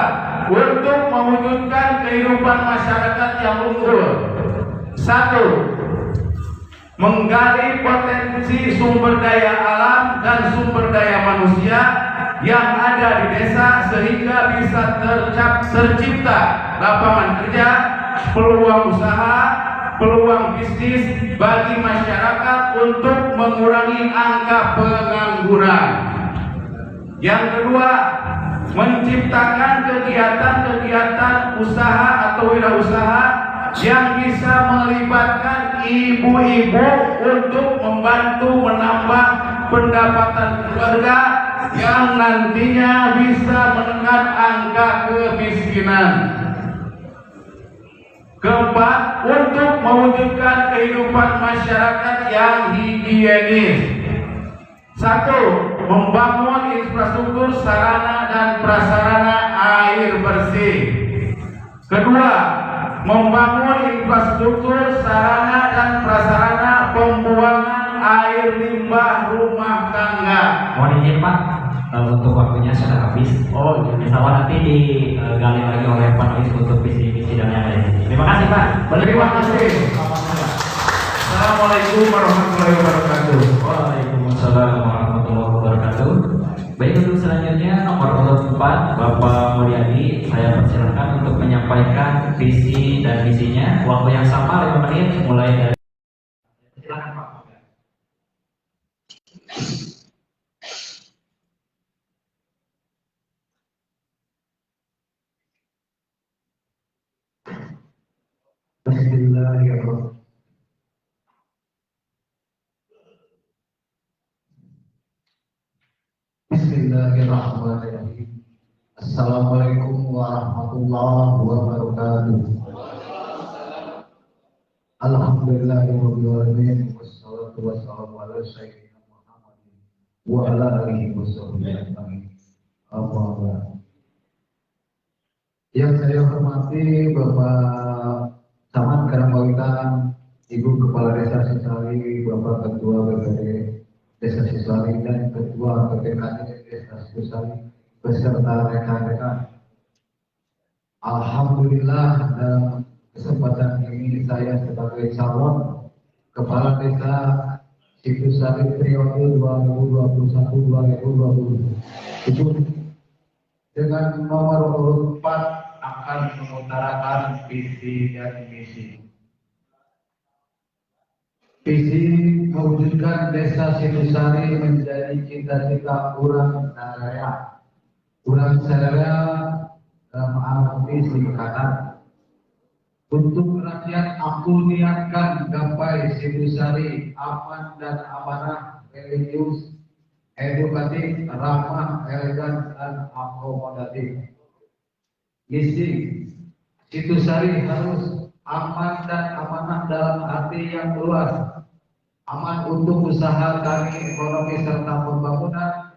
untuk mewujudkan kehidupan masyarakat yang unggul. 1. Menggali potensi sumber daya alam dan sumber daya manusia yang ada di desa sehingga bisa tercipta lapangan kerja, peluang usaha, peluang bisnis bagi masyarakat untuk mengurangi angka pengangguran. Yang kedua, menciptakan kegiatan-kegiatan usaha atau wirausaha yang bisa melibatkan ibu-ibu untuk membantu menambah pendapatan keluarga yang nantinya bisa menekan angka kemiskinan. Keempat, untuk mewujudkan kehidupan masyarakat yang higienis. 1. Membangun infrastruktur sarana dan prasarana air bersih. Kedua, membangun infrastruktur sarana dan prasarana pembuangan air limbah rumah tangga. Mohon izin Pak, untuk waktunya sudah habis. Oh, jadi Insya Allah nanti digali lagi oleh panelis untuk visi misi dan yang lain. Terima Terima kasih Pak. Terima kasih. Assalamualaikum warahmatullahi wabarakatuh. Waalaikumsalam warahmatullahi wabarakatuh. Baik, untuk selanjutnya nomor urut 4 Bapak Mulyadi, saya persilakan untuk menyampaikan visi dan misinya. Waktu yang sama 5 menit mulai dari. Silakan Pak. Bismillahirrahmanirrahim. Bismillahirrahmanirrahim. Assalamualaikum warahmatullahi wabarakatuh. Alhamdulillahirrahmanirrahim. Wassalatu wassalamu ala sayyidina Muhammadin wa ala alihi wasahbihi ajma'in. Amma ba'd. Yang saya hormati Bapak Camat Karangpawitan, Ibu Kepala Desa Sisali, Bapak Ketua BPD Desa Sisali dan Ketua PPKD Desa Sisali beserta rekan-rekan. Alhamdulillah, dalam kesempatan ini saya sebagai calon Kepala Desa Situsari periode 2021-2027 dengan nomor urut 4 akan mengutarakan visi dan misi. Visi mewujudkan Desa Situsari menjadi cita-cita urang saraya. Urang saraya dalam arti singkatan. Untuk rakyat aku niatkan gapai Situsari aman dan amanah, religius, edukatif, ramah, elegan, dan akomodatif. Misi Situsari harus aman dan amanah dalam arti yang luas. Aman untuk usaha tani, ekonomi, serta pembangunan,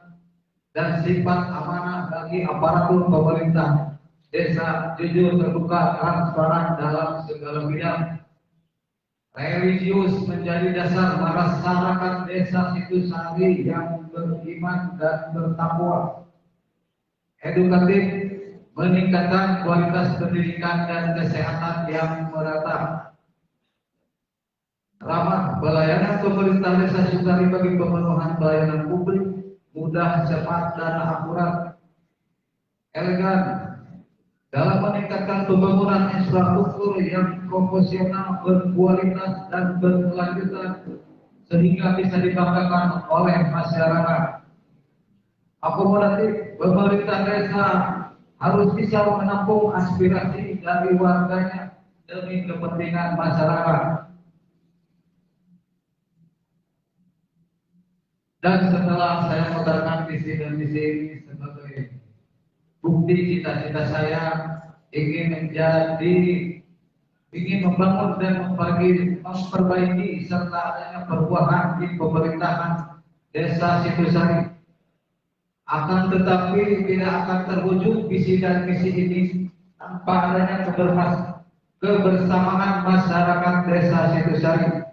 dan sifat amanah bagi aparatur pemerintah desa, jujur, terbuka, transparan dalam segala bidang. Religius menjadi dasar masyarakat Desa Situsari yang beriman dan bertakwa. Edukatif meningkatkan kualitas pendidikan dan kesehatan yang merata. Ramah pelayanan pemerintah Desa Situsari bagi pemenuhan pelayanan publik mudah, cepat, dan akurat. Elegan dalam meningkatkan pembangunan infrastruktur yang proporsional, berkualitas, dan berkelanjutan sehingga bisa dibanggakan oleh masyarakat. Akomodatif, pemerintah desa harus bisa menampung aspirasi dari warganya demi kepentingan masyarakat. Dan setelah saya mengutarakan visi dan misi ini sebagai bukti cita-cita saya ingin membangun dan memperbaiki serta adanya perubahan di pemerintahan Desa Situsari. Akan tetapi tidak akan terwujud visi dan misi ini tanpa adanya kebersamaan masyarakat Desa Situsari.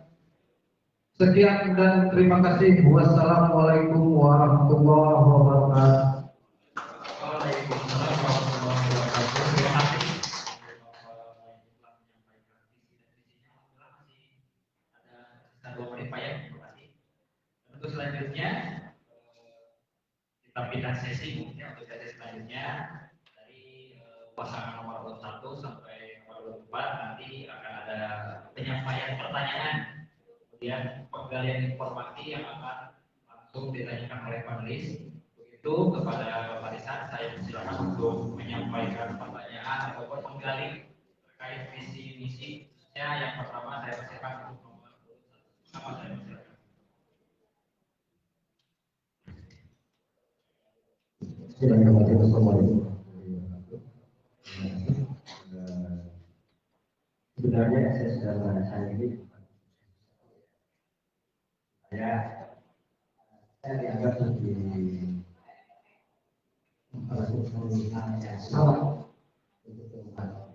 Sekian dan terima kasih. Wassalamualaikum warahmatullahi wabarakatuh. Waalaikumsalam warahmatullahi wabarakatuh. Terima kasih. Ada 2 menit Pak ya. Terima kasih. Untuk selanjutnya kita pindah sesi mungkin untuk sesi selanjutnya dari pasangan nomor urut 1 sampai nomor urut 4 nanti akan ada penyampaian pertanyaan, kemudian penggalian informasi yang akan langsung ditanyakan oleh panelis. Begitu kepada Bapak Desa, saya silakan untuk menyampaikan pertanyaan ataupun menggali terkait visi misi. Yang pertama saya persilakan untuk nomor urut 1. Nama saya persilakan. Sebenarnya saya sudah merasakan ini. Saya dianggap sebagai pemerintahan yang salah untuk kehidupan.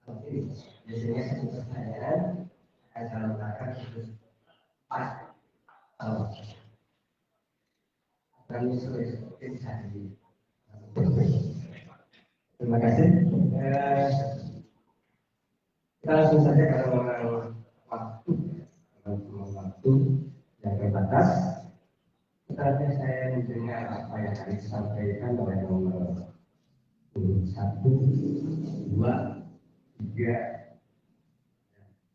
Tapi biasanya saya calonkan itu pas. Kami seperti tadi. Terima kasih. Kita langsung saja karena waktu yang terbatas. Setelahnya saya mendengar apa yang tadi disampaikan oleh nomor 1, 2, 3,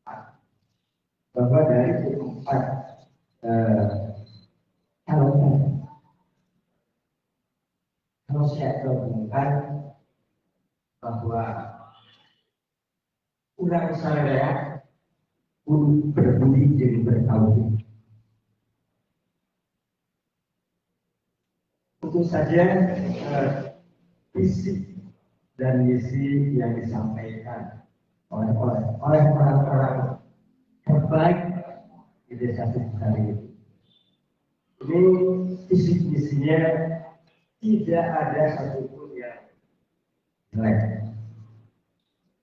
4, bahwa dari 4 calon kalau saya gabungkan bahwa urang sadaya pun berbudi jeung bertauhid. Tentu saja visi dan misi yang disampaikan oleh orang-orang terbaik di desa Sukasari ini visi misinya tidak ada satupun yang jelek.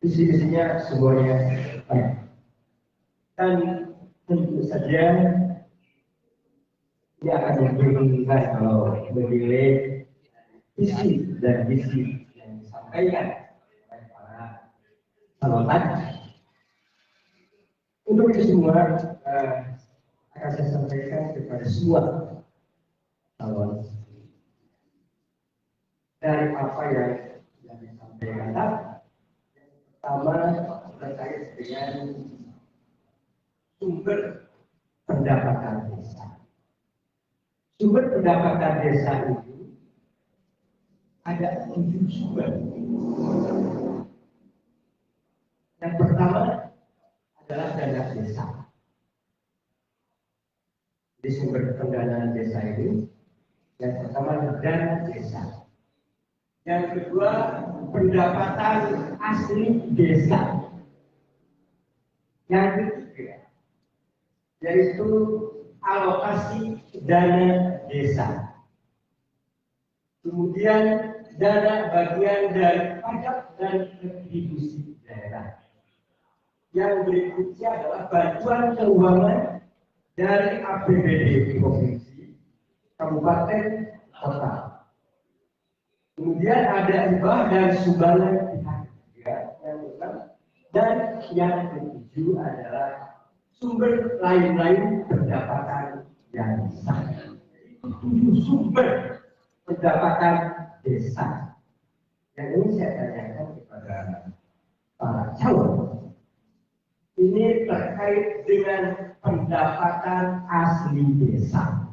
Visi misinya semuanya baik. Dan tentu saja dia akan membingungkan kalau menilai visi dan misi yang disampaikan oleh para calon tadi. Untuk itu semua akan saya sampaikan kepada semua calon dari apa yang disampaikan tadi. Yang pertama terkait dengan sumber pendapatan desa. Sumber pendapatan desa itu ada 7 sumber. Yang pertama adalah dana desa. Di sumber pendanaan desa ini, yang pertama adalah dana desa. Yang kedua, pendapatan asli desa. Yang ketiga, yaitu alokasi dana desa. Kemudian dana bagian dari pajak dan retribusi daerah. Yang berikutnya adalah bantuan keuangan dari APBD provinsi, kabupaten, kota. Kemudian ada hibah dan sumbangan pihak ketiga yang keenam, dan yang ketujuh adalah sumber lain-lain pendapatan yang sah. Itu 7 sumber pendapatan desa. Yang ini saya tanyakan kepada para calon. Ini terkait dengan pendapatan asli desa.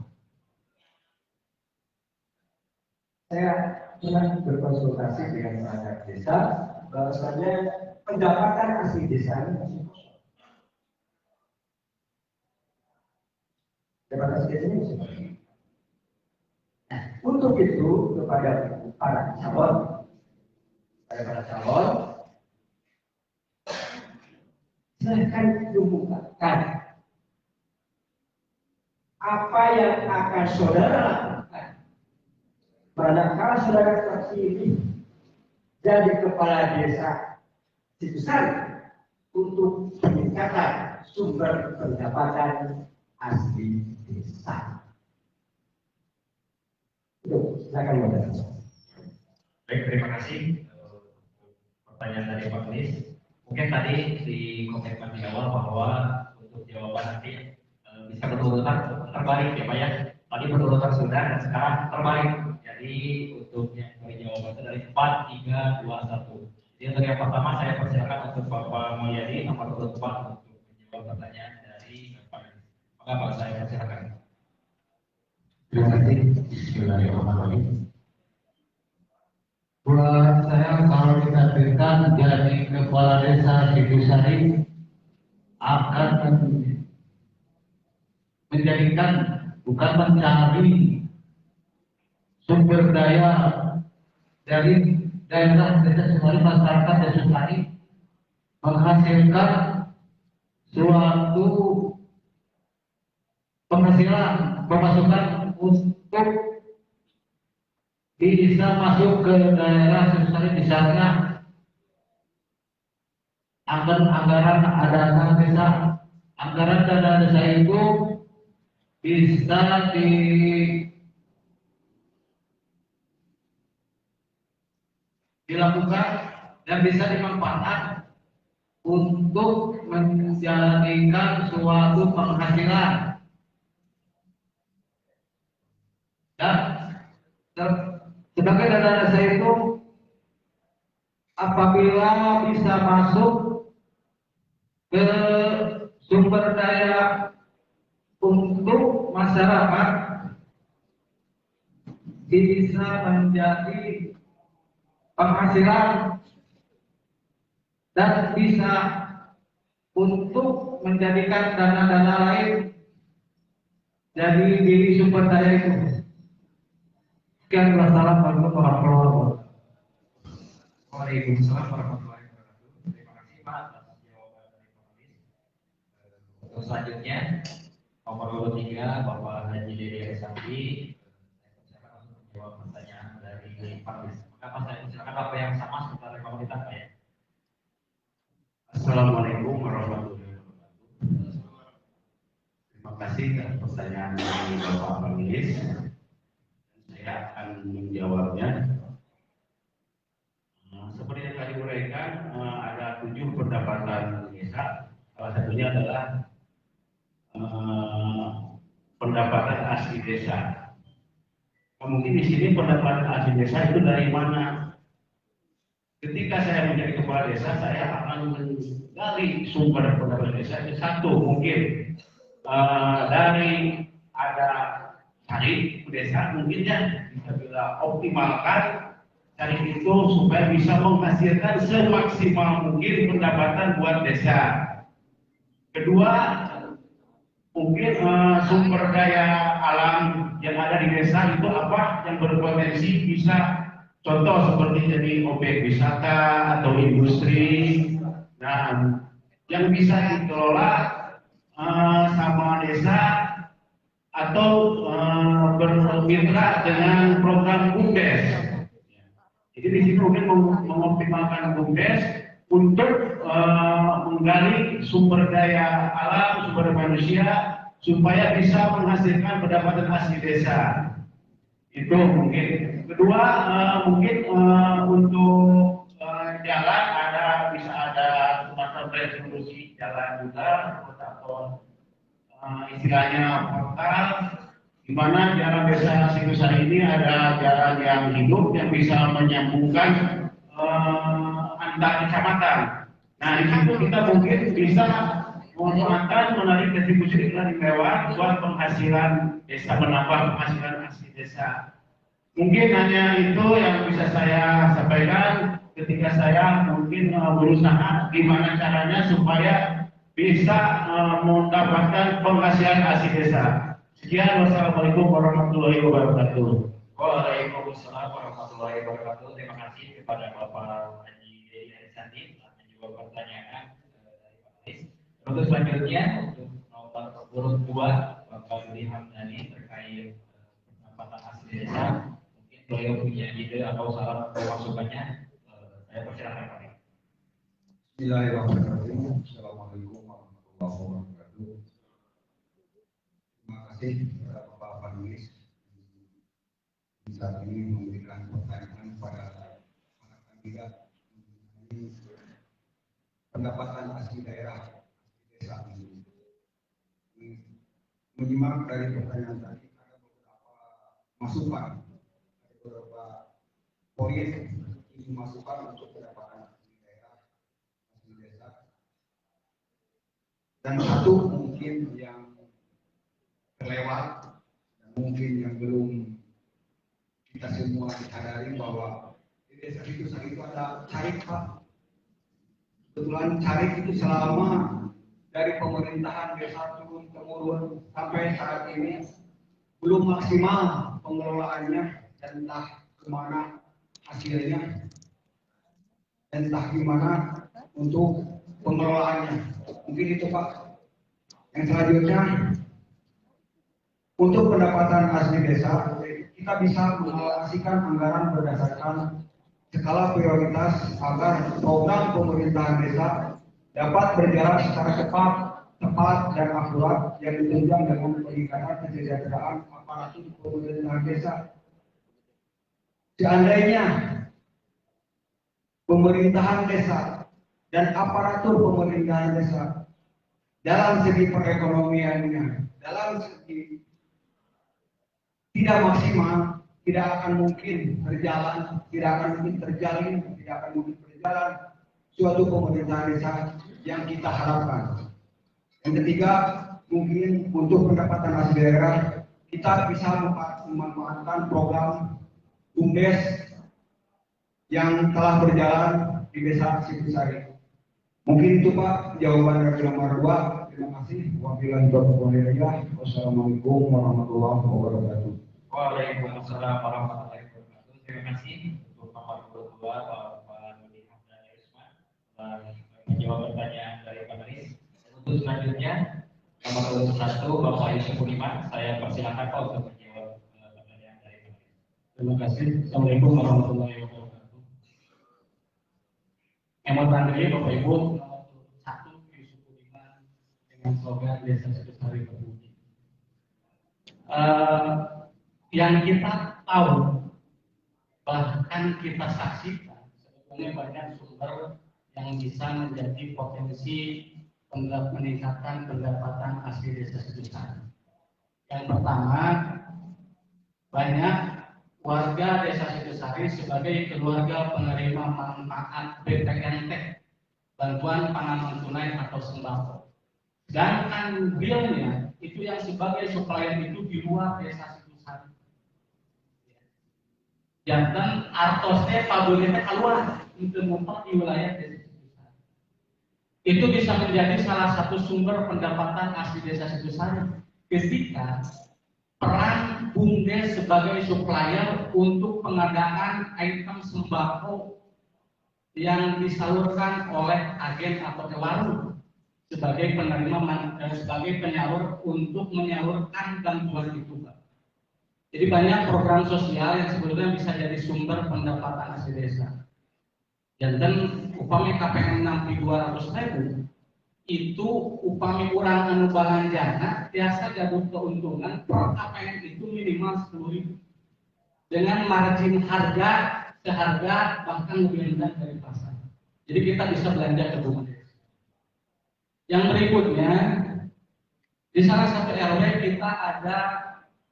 Saya pernah berkonsultasi dengan perangkat desa, bahwasanya pendapatan asli desa ini masih kosong. Pendapatan asli desa ini masih kosong. Nah, untuk itu kepada para calon, silahkan diumumkan apa yang akan saudara lakukan manakala saudara terpilih jadi kepala desa Sukasari untuk peningkatan sumber pendapatan asli desa. Silakan moderator. Baik, terima kasih. Pertanyaan dari Pak Nis. Mungkin tadi di komitmen di awal bahwa untuk jawaban nanti bisa berurutan terbalik ya Pak ya. Tadi berurutan sudah dan sekarang terbalik. Jadi untuk yang dari jawaban itu dari 4, 3, 2, 1. Jadi untuk yang pertama saya persilakan untuk Bapak Mulyadi nomor 4 untuk menjawab pertanyaan dari Pak Nis. Maka Pak saya persilakan. Terima kasih. Bismillahirrahmanirrahim. Buat saya kalau ditakdirkan jadi kepala desa Sukasari akan menjadikan, bukan mencari sumber daya dari daerah desa Sukasari, masyarakat desa Sukasari menghasilkan suatu penghasilan, pemasukan untuk bisa masuk ke daerah Sukasari, misalnya anggaran dana desa. Anggaran dana desa itu bisa dilakukan dan bisa dimanfaatkan untuk menjadikan suatu penghasilan dan sebagai dana desa itu apabila bisa masuk ke sumber daya untuk masyarakat bisa menjadi penghasilan dan bisa untuk menjadikan dana-dana lain jadi diri sumber daya itu. Sekian, wassalamualaikum warahmatullahi wabarakatuh. Waalaikumsalam warahmatullahi wabarakatuh. Terima kasih Pak atas jawaban dari Pak Hafiz. Untuk selanjutnya nomor 23 Bapak Haji Dede Arisandi. Saya langsung menjawab pertanyaan dari Pak Hafiz. Maka Pak saya silakan apa yang sama seputar pemerintah Pak ya. Assalamualaikum warahmatullahi wabarakatuh. Terima kasih atas pertanyaan dari Bapak Panelis. Saya akan menjawabnya. Seperti yang tadi uraikan, ada 7 pendapatan desa. Salah satunya adalah pendapatan asli desa. Mungkin di sini pendapatan asli desa itu dari mana? Ketika saya menjadi kepala desa, saya akan menggali sumber pendapatan desa itu. Satu, mungkin dari ada tarif desa, mungkin ya bisa bila optimalkan tarif itu supaya bisa menghasilkan semaksimal mungkin pendapatan buat desa. Kedua, mungkin sumber daya alam yang ada di desa itu apa yang berpotensi bisa, contoh seperti jadi objek wisata atau industri, dan yang bisa dikelola sama desa atau bermitra dengan program BUMDes. Jadi di sini mungkin mengoptimalkan BUMDes untuk menggali sumber daya alam, sumber manusia supaya bisa menghasilkan pendapatan asli desa. Itu mungkin. Kedua, mungkin untuk jalan bisa ada semacam resolusi jalan juga atau istilahnya portal, di mana jalan desa Situsari ini ada jalan yang hidup yang bisa menyambungkan antar kecamatan. Nah, di situ kita mungkin bisa menarik distribusi dari lewat buat penghasilan desa, menambah penghasilan asli desa. Mungkin hanya itu yang bisa saya sampaikan ketika saya mungkin berusaha gimana caranya supaya bisa mendapatkan penghasilan asli desa. Sekian, wassalamualaikum warahmatullahi wabarakatuh. Waalaikumsalam warahmatullahi wabarakatuh. Terima kasih kepada Bapak Haji Dede Arisandi telah menjawab pertanyaan dari Pak Hafiz. Untuk selanjutnya untuk nomor urut 2 Bapak Dudi Hamdani terkait pendapatan asli desa. Mungkin beliau punya ide atau saran atau masukannya. Saya persilakan Pak. Bismillahirrahmanirrahim. Assalamualaikum warahmatullahi wabarakatuh. Terima kasih kepada Bapak Panelis saat ini memberikan pertanyaan kepada para kandidat mengenai pendapatan asli daerah desa ini. Menyimak dari pertanyaan tadi ada beberapa masukan, ada beberapa poin ini masukan untuk pendapatan asli daerah, asli desa. Dan satu mungkin yang terlewat dan mungkin yang belum kita semua sadari bahwa di desa Situsari itu ada carik, Pak. Kebetulan carik itu selama dari pemerintahan desa turun temurun sampai saat ini belum maksimal pengelolaannya, dan entah kemana hasilnya, dan entah gimana untuk pengelolaannya. Mungkin itu, Pak. Yang selanjutnya, untuk pendapatan asli desa, kita bisa mengalokasikan anggaran berdasarkan skala prioritas agar program pemerintahan desa dapat berjalan secara cepat, tepat, dan akurat yang ditunjang dengan peningkatan kesejahteraan aparatur pemerintahan desa. Seandainya pemerintahan desa dan aparatur pemerintahan desa dalam segi perekonomiannya, dalam segi tidak maksimal, tidak akan mungkin berjalan, tidak akan mungkin terjalin, tidak akan mungkin berjalan suatu pemerintahan desa yang kita harapkan. Yang ketiga, mungkin untuk pendapatan asli daerah kita bisa memanfaatkan program BUMDes yang telah berjalan di Desa Situsari. Mungkin itu Pak jawaban dari nomor 2. Terima kasih. Wabillahi taufiq wal hidayah. Wassalamualaikum warahmatullahi wabarakatuh. Waalaikumsalam warahmatullahi wabarakatuh. Terima kasih untuk nomor 2 Bapak Nudi Hamdan Yusman menjawab pertanyaan dari panelis. Untuk selanjutnya nomor 1 Bapak Yusuf Budiman, saya persilakan Pak untuk menjawab pertanyaan dari panelis. Terima kasih. Assalamualaikum warahmatullahi wabarakatuh. Emotandri Bapak Ibu, nomor 1 Yusuf Budiman dengan slogan Desa Situsari Berbudi. Yang kita tahu, bahkan kita saksikan, sebetulnya banyak sumber yang bisa menjadi potensi peningkatan pendapatan asli Desa Situsari. Yang pertama, banyak warga Desa Situsari sebagai keluarga penerima manfaat BPNT, bantuan pangan tunai atau sembako. Sedangkan realnya itu yang sebagai supplier itu di luar Desa Situsari. Jantan artosnya pabriknya keluar untuk mumpah di wilayah Desa Situsari. Itu bisa menjadi salah satu sumber pendapatan asli Desa Situsari ketika peran BUMDes sebagai supplier untuk pengadaan item sembako yang disalurkan oleh agen atau warung sebagai sebagai penyalur untuk menyalurkan bantuan itu, Pak. Jadi banyak program sosial yang sebetulnya bisa jadi sumber pendapatan asli desa. Dan upami KPM 6.200.000 itu upami kurang anu balanjana biasa gaduh keuntungan per KPM itu minimal 10.000 dengan margin harga seharga bahkan lebih rendah dari pasar. Jadi kita bisa belanja ke BUMDes. Yang berikutnya di salah satu RW kita ada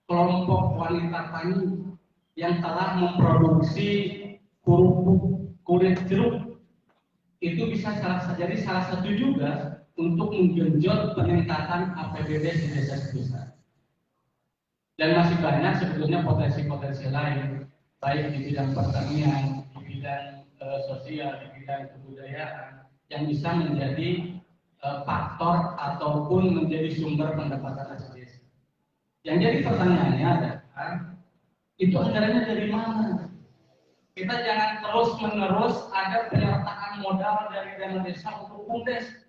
kelompok wanita tani yang telah memproduksi kerupuk kulit jeruk. Itu bisa jadi salah satu juga untuk menggenjot peningkatan APBD di Desa Situsari. Dan masih banyak sebetulnya potensi-potensi lain, baik di bidang pertanian, di bidang sosial, di bidang kebudayaan, yang bisa menjadi faktor ataupun menjadi sumber pendapatan asli desa. Yang jadi pertanyaannya adalah, itu anggarannya dari mana? Kita jangan terus-menerus ada penyertaan modal dari dana desa untuk BUMDes.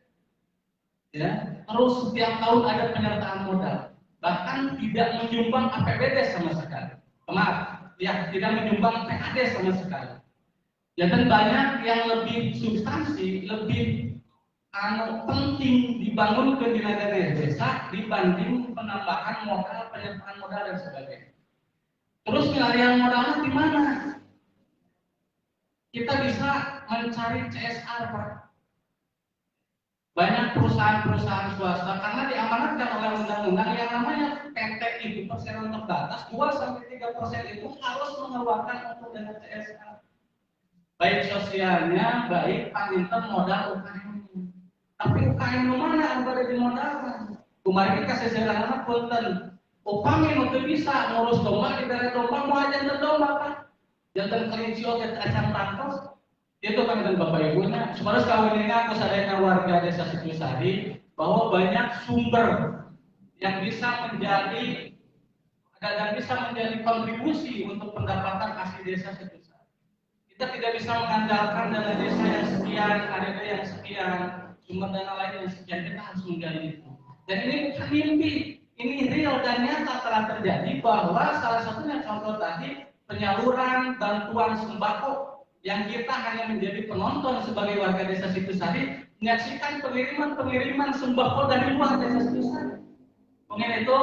Ya, terus setiap tahun ada penyertaan modal, bahkan tidak menyumbang APBD sama sekali. Maaf, ya tidak menyumbang PAD sama sekali. Ya, dan banyak yang lebih substansi, lebih penting dibangun ke dana desa dibanding penambahan modal, penyertaan modal dan sebagainya. Terus pelarian modalnya di mana? Kita bisa mencari CSR, Pak. Banyak perusahaan-perusahaan swasta karena diamanatkan oleh undang-undang yang namanya PT itu persenan terbatas 2-3% itu harus mengeluarkan untuk dana CSR. Baik sosialnya, baik paninten modal UKM. Tapi UKM mana yang ada di modalnya? Kemarin kita sejarahnya punten. Upami itu bisa ngurus domba di daerah domba mau aja domba, Pak. Jangan kelinci oke acang tangkos. Itu kan dan Bapak Ibunya. Sebenarnya kawin ini aku sadar warga Desa Situsari bahwa banyak sumber yang bisa menjadi dan bisa menjadi kontribusi untuk pendapatan asli Desa Situsari. Kita tidak bisa mengandalkan dana desa yang sekian, ADD yang sekian, sumber dana lain yang sekian. Kita harus menggali itu. Dan ini bukan mimpi, ini real dan nyata telah terjadi bahwa salah satunya contoh tadi penyaluran bantuan sembako yang kita hanya menjadi penonton sebagai warga Desa Situsari menyaksikan pengiriman sembako dari luar Desa Situsari. Mungkin itu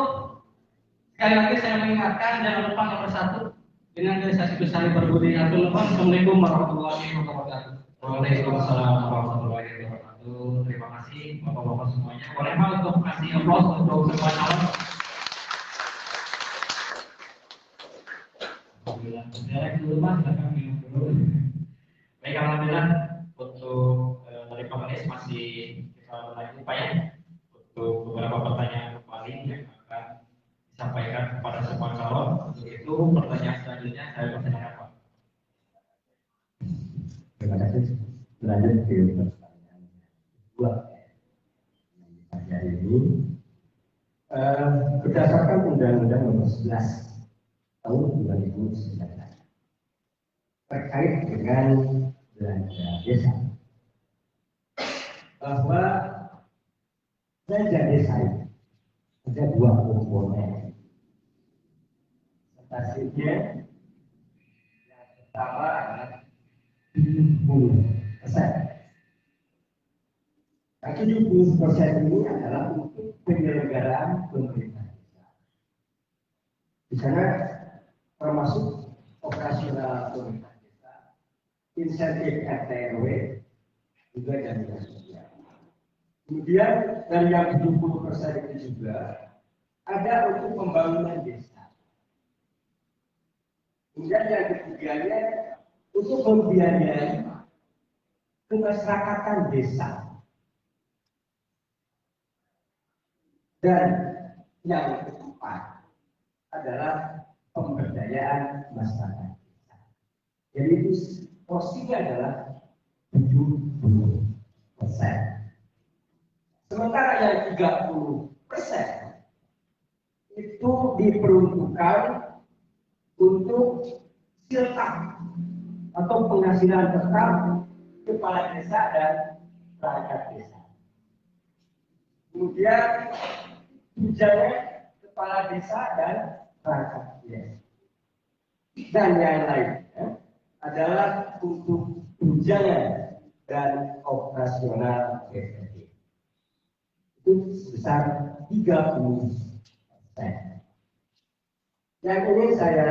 sekali lagi saya mengingatkan jangan lupa nomor 1 dengan Desa Situsari Berbudi. Assalamualaikum warahmatullahi wabarakatuh. Waalaikumsalam warahmatullahi wabarakatuh. Terima kasih Bapak-Bapak semuanya. Boleh Pak untuk kasih aplaus untuk semua calon. Alhamdulillah. Derek dulu Mas, silakan minum dulu. Baik, alhamdulillah untuk dari Pak Anies masih kita lanjut Pak ya untuk beberapa pertanyaan kembali yang akan disampaikan kepada semua calon. Untuk itu pertanyaan selanjutnya saya persilakan Pak. Terima kasih. Lanjut ke pertanyaan kedua yang ditanya ini. Berdasarkan Undang-Undang Nomor 11 Tahun 2019 terkait dengan belanja desa, bahwa belanja desa ada dua komponen. Statistiknya yang pertama adalah 70%. Nah, 70% ini adalah untuk penyelenggaraan pemerintah desa. Di sana termasuk operasional pemerintah desa, insentif RT RW, juga jaminan sosial. Kemudian dari yang 70% itu juga ada untuk pembangunan desa. Kemudian yang ketiganya untuk membiayai kemasyarakatan desa. Dan yang keempat adalah pemberdayaan masyarakat desa. Jadi itu porsinya adalah 70%. Sementara yang 30% itu diperuntukkan untuk siltah atau penghasilan tetap kepala desa dan perangkat desa. Kemudian tunjangan kepala desa dan perangkat desa. Dan yang lainnya adalah untuk tunjangan dan operasional BPD. Itu sebesar 30%. Yang ini saya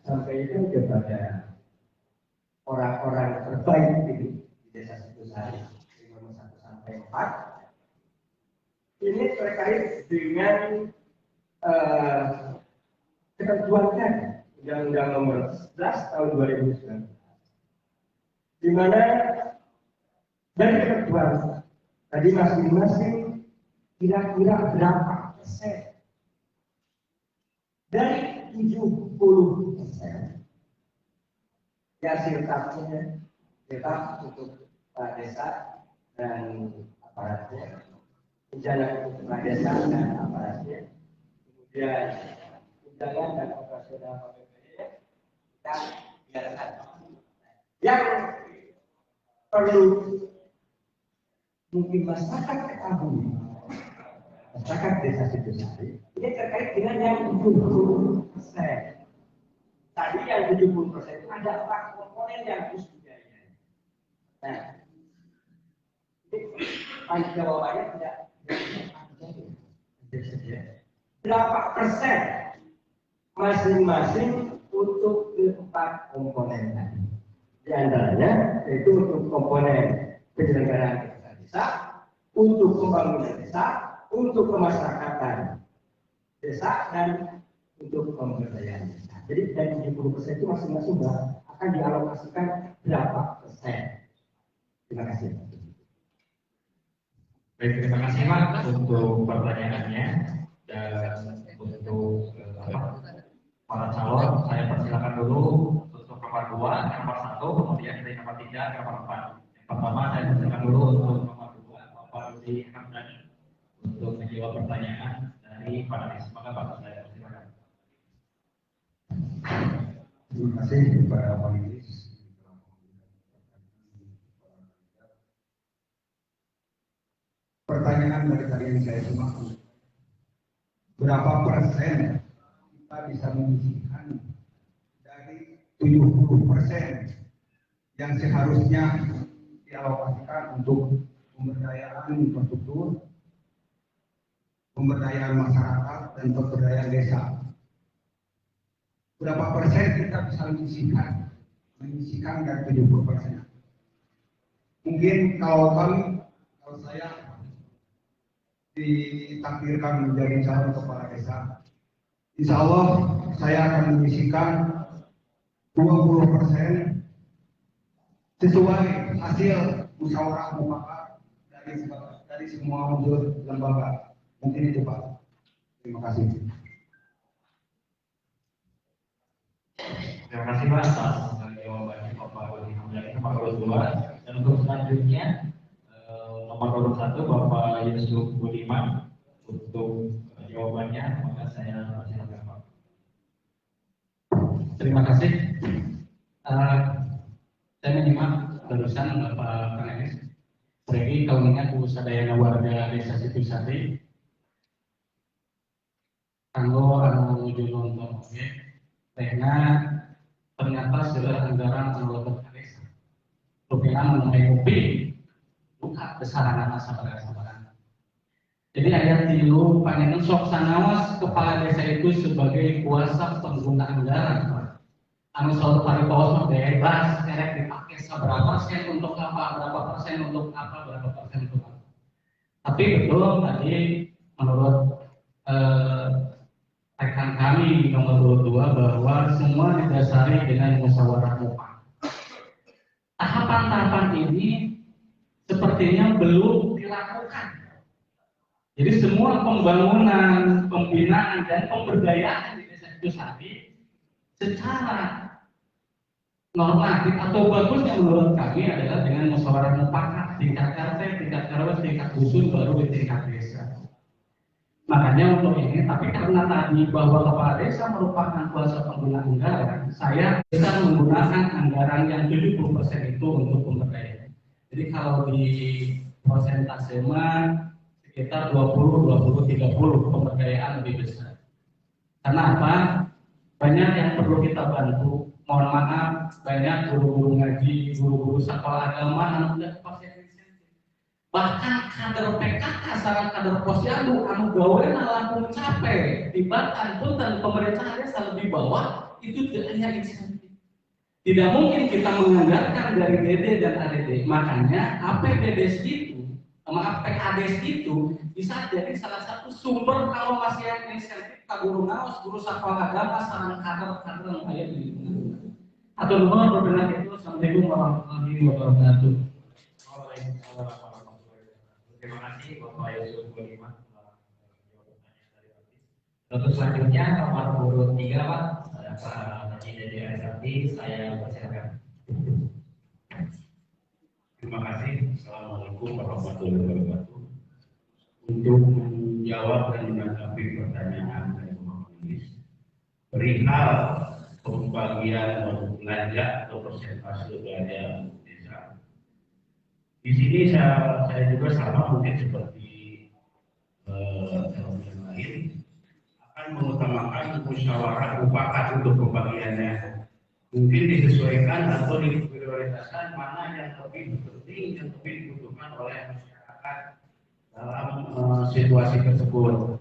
sampaikan kepada orang-orang terbaik ini di Desa Situsari nomor 1 sampai 4. Ini terkait dengan ketentuan Undang-Undang Nomor 11 Tahun 2019, di mana dari ketentuan tadi masing-masing kira-kira berapa persen dari 70% ya siltahnya untuk desa dan aparatnya, tunjangan untuk desa dan aparatnya, kemudian tunjangan dan operasional BPD dan biarkan. Yang perlu mungkin masyarakat ketahui, masyarakat Desa Situsari ini terkait dengan yang 70%. Tadi yang 70% itu ada 4 komponen yang harus dibiayai. Nah, ini panjang jawabannya tidak berapa persen masing-masing untuk keempat komponen tadi. Di antaranya yaitu untuk komponen penyelenggaraan desa, untuk pembangunan desa, untuk kemasyarakatan desa, dan untuk pemberdayaan desa. Jadi dari 70% itu masing-masing akan dialokasikan berapa persen. Terima kasih. Baik, terima kasih Pak untuk pertanyaannya dan untuk para calon. Saya persilakan dulu untuk nomor 2, nomor 1, kemudian dari nomor 3, nomor 4. Yang pertama saya persilakan dulu untuk nomor 2, Bapak Rudi Hamdani, untuk menjawab pertanyaan dari panelis. Maka Bapak saya persilakan. Terima kasih kepada panelis. Pertanyaan dari tadi yang saya simak, berapa persen kita bisa menyisihkan dari 70% yang seharusnya dialokasikan untuk pemberdayaan infrastruktur, pemberdayaan masyarakat, dan pemberdayaan desa. Berapa persen kita bisa menyisihkan dari 70%? Mungkin kalau saya ditakdirkan menjadi calon kepala desa, insya Allah saya akan menyisikan 20% sesuai hasil musyawarah mufakat dari semua unsur lembaga. Mungkin itu Pak. Terima kasih. Terima kasih Pak atas jawabannya Bapak Wali Hamdani nomor urut 2. Dan untuk selanjutnya nomor urut 1 Bapak Yusuf Budiman untuk jawabannya, maka saya persilakan Pak. Terima kasih. Saya menyimak barusan Bapak Kang Enes. Jadi kalau ingat sadayana warga Desa Situsari, kanggo anu nuju nonton oke, karena ternyata sudah anggaran anu desa. Rupiah mengenai kopi, buka besaran sabaran. Jadi ayat 3 panjenengan sok sanaos kepala desa itu sebagai kuasa pengguna anggaran. Anu suatu paripos mah bebas, kerek dipakai seberapa persen untuk apa, berapa persen untuk apa, berapa persen untuk apa. Tapi betul tadi menurut rekan kami nomor 2 bahwa semua didasari dengan musyawarah mufakat. Tahapan-tahapan ini sepertinya belum dilakukan. Jadi semua pembangunan, pembinaan dan pemberdayaan di desa itu sendiri secara normatif atau bagusnya menurut kami adalah dengan musyawarah mufakat tingkat RT, tingkat RW, tingkat dusun, baru di tingkat desa. Makanya untuk ini, tapi karena tadi bahwa kepala desa merupakan kuasa pengguna anggaran, saya bisa menggunakan anggaran yang 70% itu untuk pemberdayaan. Jadi kalau di persentase sekitar 20-30 pemberdayaan lebih besar. Karena apa? Banyak yang perlu kita bantu. Mohon maaf, banyak guru-guru ngaji, guru-guru sekolah agama yang tidak pasien. Bahkan kader PKK sareng kader posyandu anu gawean langkung capek dibatan pun dan pemerintah desa lebih bawah itu hanya insentif. Tidak mungkin kita menganggarkan dari DD dan ADD. Makanya APBDes itu, PKDes itu bisa jadi salah satu sumber kalau masih yang insentif ke guru ngaos, guru sekolah agama sareng kader yang aya di lingkungan. Atau nuhun berbenah itu. Assalamualaikum warahmatullahi wabarakatuh. Terima kasih Bapak Yusuf Budiman. Untuk selanjutnya nomor urut 3 Pak, Pak Haji Dede Arisati, saya persilakan. Terima kasih. Assalamualaikum warahmatullahi wabarakatuh. Untuk menjawab dan menanggapi pertanyaan dari Bapak Majelis perihal pembagian belanja atau persentase belanja desa. Di sini saya juga sama mungkin seperti yang lain akan mengutamakan musyawarah mufakat untuk pembagiannya. Mungkin disesuaikan atau diprioritaskan mana yang lebih penting dan lebih dibutuhkan oleh masyarakat dalam situasi tersebut.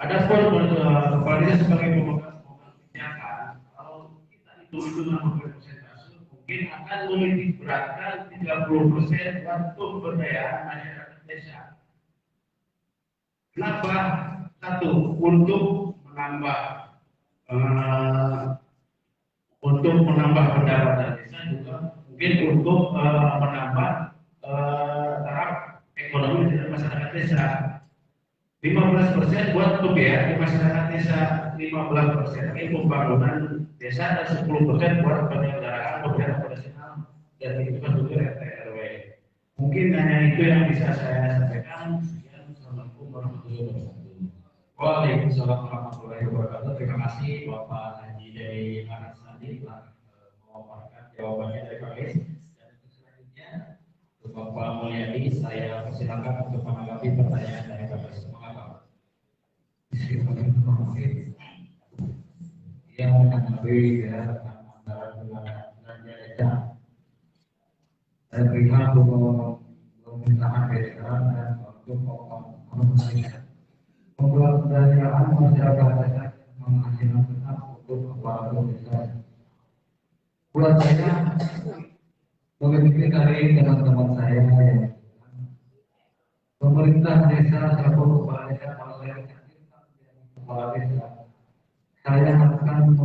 Adapun kepala desa sebagai pemegang kebijakan, kalau kita hitung persentase mungkin akan menitik beratkan 30% untuk pemberdayaan masyarakat desa. Kenapa? Satu, untuk menambah pendapatan desa, juga mungkin untuk menambah taraf ekonomi dari masyarakat desa. 15% buat kebiayaan di masyarakat desa, 15% ini pembangunan desa, dan 10% buat penyelenggaraan pemerintahan operasional dan itu kan juga RT RW. Mungkin hanya itu yang bisa saya sampaikan. Assalamualaikum warahmatullahi wabarakatuh. Waalaikumsalam warahmatullahi wabarakatuh. Terima kasih Bapak Haji Dede Arisati telah memaparkan jawabannya dari Pak Lis. Dan untuk selanjutnya untuk Bapak Mulyadi, saya persilakan untuk menanggapi pertanyaan dari Pak Lis. Yang menanggapi ya anggaran belanja desa dan perihal pemerintahan desa dan untuk pemerintah pemberdayaan masyarakat desa menghasilkan tetap untuk kepala desa. Buat saya Mungkin dari teman-teman saya yang pemerintah desa selaku kepala desa, kalau saya kepala desa, saya akan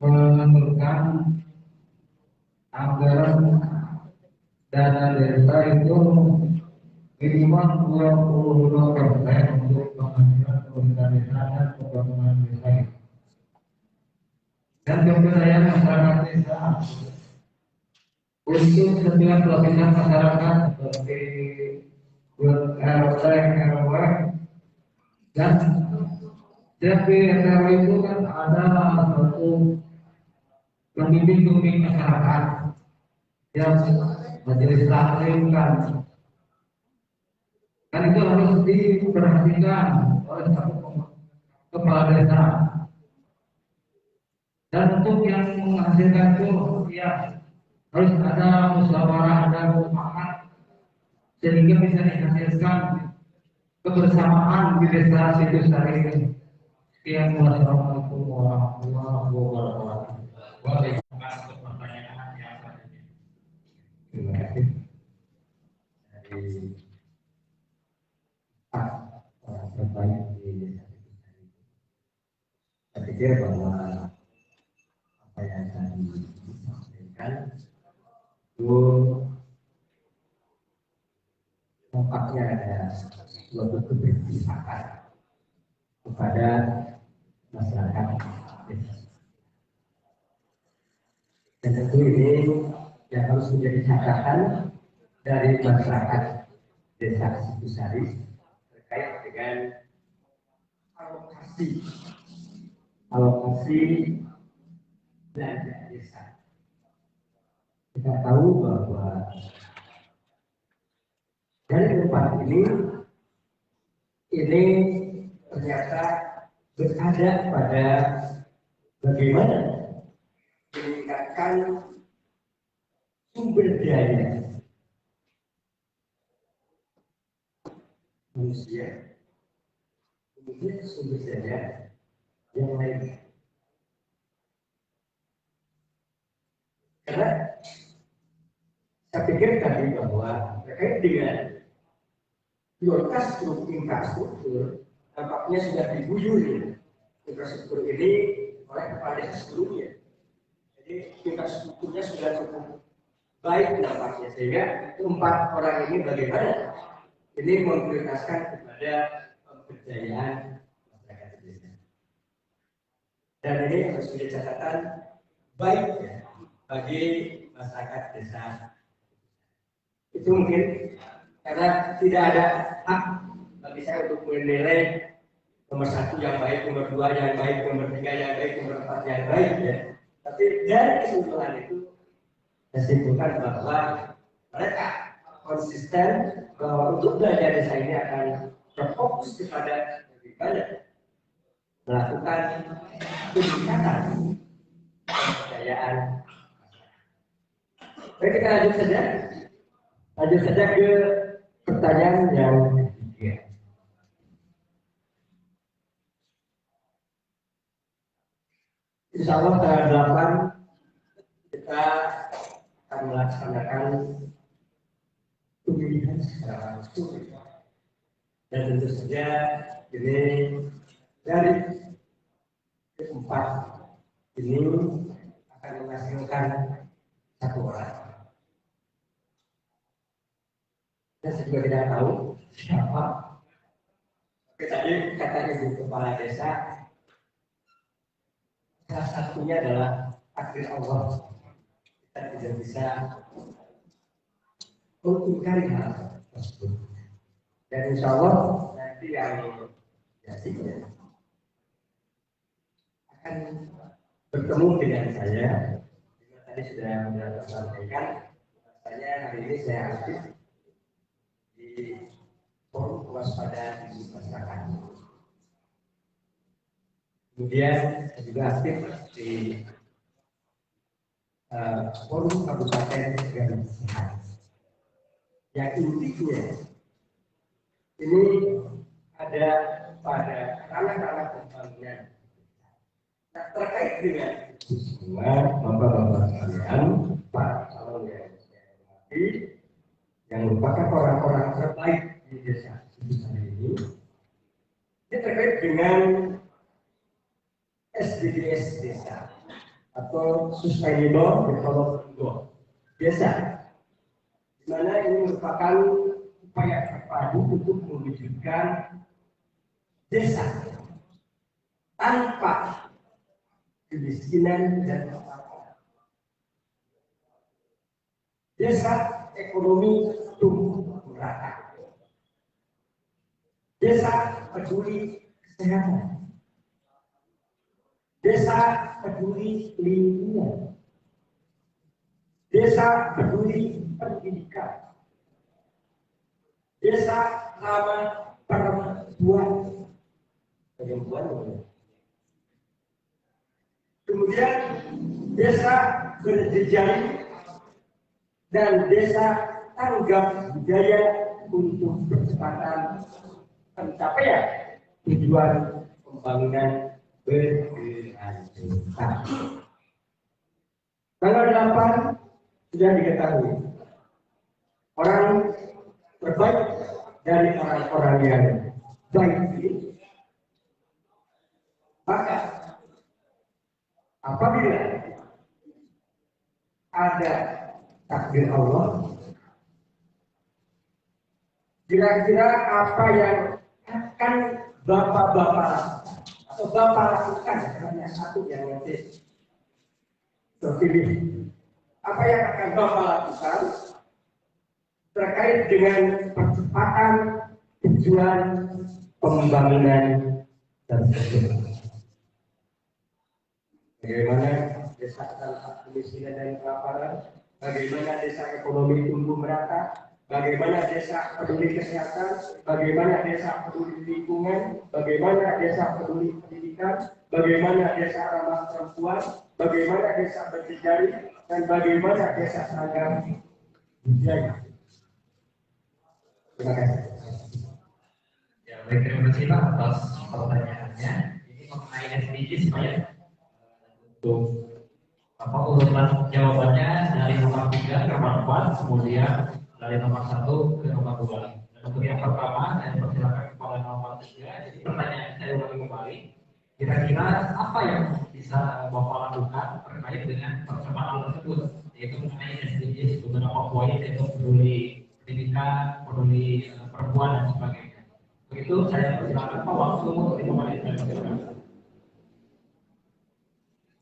menentukan anggaran dana desa itu minimal 22% untuk penghasilan pemerintah desa dan pembangunan desa. Dan kemudian masyarakat desa untuk setiap lapisan masyarakat seperti RT, RW, dan setiap RW itu kan ada satu pembimbing masyarakat yang majelis taklim kan itu harus diperhatikan oleh satu kepala desa. Dan untuk yang menghasilkan itu ya harus ada musyawarah, ada mufakat sehingga bisa dihasilkan kebersamaan di desa Situsari ini. Sekian, wassalamualaikum warahmatullahi wabarakatuh. Waalaikumsalam pertanyaan yang selanjutnya. Terima kasih. Dari terbaik di desa Situsari. Saya pikir bahwa apa yang tadi disampaikan itu nampaknya ada suatu keberpihakan kepada masyarakat desa. Dan tentu ini yang harus menjadi catatan dari masyarakat desa Situsari terkait dengan alokasi belanja desa. Kita tahu bahwa dari tempat ini ternyata berada pada bagaimana meningkatkan sumber daya manusia, kemudian sumber daya yang lain. Karena saya pikir tadi bahwa terkait dengan prioritas infrastruktur tampaknya sudah diguyur infrastruktur ini oleh kepala desa sebelumnya. Jadi infrastrukturnya sudah cukup baik nampaknya, sehingga empat orang ini bagaimana ini memprioritaskan kepada pemberdayaan masyarakat desa. Dan ini harus menjadi catatan baik ya bagi masyarakat desa. Itu mungkin karena tidak ada hak bagi saya untuk menilai nomor satu yang baik, nomor dua yang baik, nomor tiga yang baik, nomor empat yang baik ya. Tapi dari kesimpulan itu saya simpulkan bahwa mereka konsisten bahwa untuk belanja desa ini akan berfokus kepada lebih banyak melakukan peningkatan kebudayaan. Baik, kita lanjut saja ke pertanyaan yang ketiga. Insya Allah tanggal 8 kita akan melaksanakan pemilihan secara langsung. Dan tentu saja ini dari keempat ini akan menghasilkan satu orang. Dan saya juga tidak tahu siapa. Tapi tadi kata Ibu Kepala Desa, salah satunya adalah takdir Allah. Kita tidak bisa mengingkari hal tersebut. Dan insya Allah nanti yang jadinya akan bertemu dengan saya. Tadi sudah sampaikan, saya hari ini saya aktif di forum kewaspadaan di masyarakat. Kemudian saya juga aktif di forum kabupaten segala sehat. Yang intinya ini ada pada ranah-ranah pembangunan. Nah, terkait dengan semua bapak-bapak dan para calon yang saya hormati, yang merupakan orang-orang terbaik di desa Sibusari ini, ini terkait dengan SDGs desa atau Sustainable Development Goal desa, di mana ini merupakan upaya terpadu untuk mewujudkan desa tanpa kemiskinan dan kelaparan. Desa ekonomi tumbuh merata. Desa peduli kesehatan. Desa peduli lingkungan. Desa peduli pendidikan. Desa ramah perempuan. Kemudian desa berjejaring dan desa tanggap budaya untuk percepatan pencapaian tujuan pembangunan berkelanjutan. Tanggal 8 sudah diketahui orang terbaik dari orang-orang yang baik ini. Maka apabila ada takdir Allah, kira-kira apa yang akan bapak-bapak atau bapak lakukan, hanya satu yang nanti terpilih. Apa yang akan bapak lakukan terkait dengan percepatan tujuan pembangunan tersebut? Bagaimana desa tanpa kemiskinan dan kelaparan, bagaimana desa ekonomi tumbuh merata, bagaimana desa peduli kesehatan, bagaimana desa peduli lingkungan, bagaimana desa peduli pendidikan, bagaimana desa ramah perempuan, bagaimana desa berjejaring, dan bagaimana desa tanggap budaya. Terima kasih. Ya, baik, terima kasih Pak atas pertanyaannya. Ini mengenai SDGs Pak ya. Untuk urutan jawabannya dari nomor 3 ke nomor 4, kemudian dari nomor 1 ke nomor 2. Dan untuk yang pertama, saya persilakan kepada nomor 3. Jadi pertanyaan saya ulangi kembali, kira-kira apa yang bisa Bapak lakukan terkait dengan percepatan tersebut, yaitu mengenai SDGs beberapa poin, yaitu peduli pendidikan, peduli perempuan dan sebagainya. Begitu saya persilakan Pak, waktu 5 menit.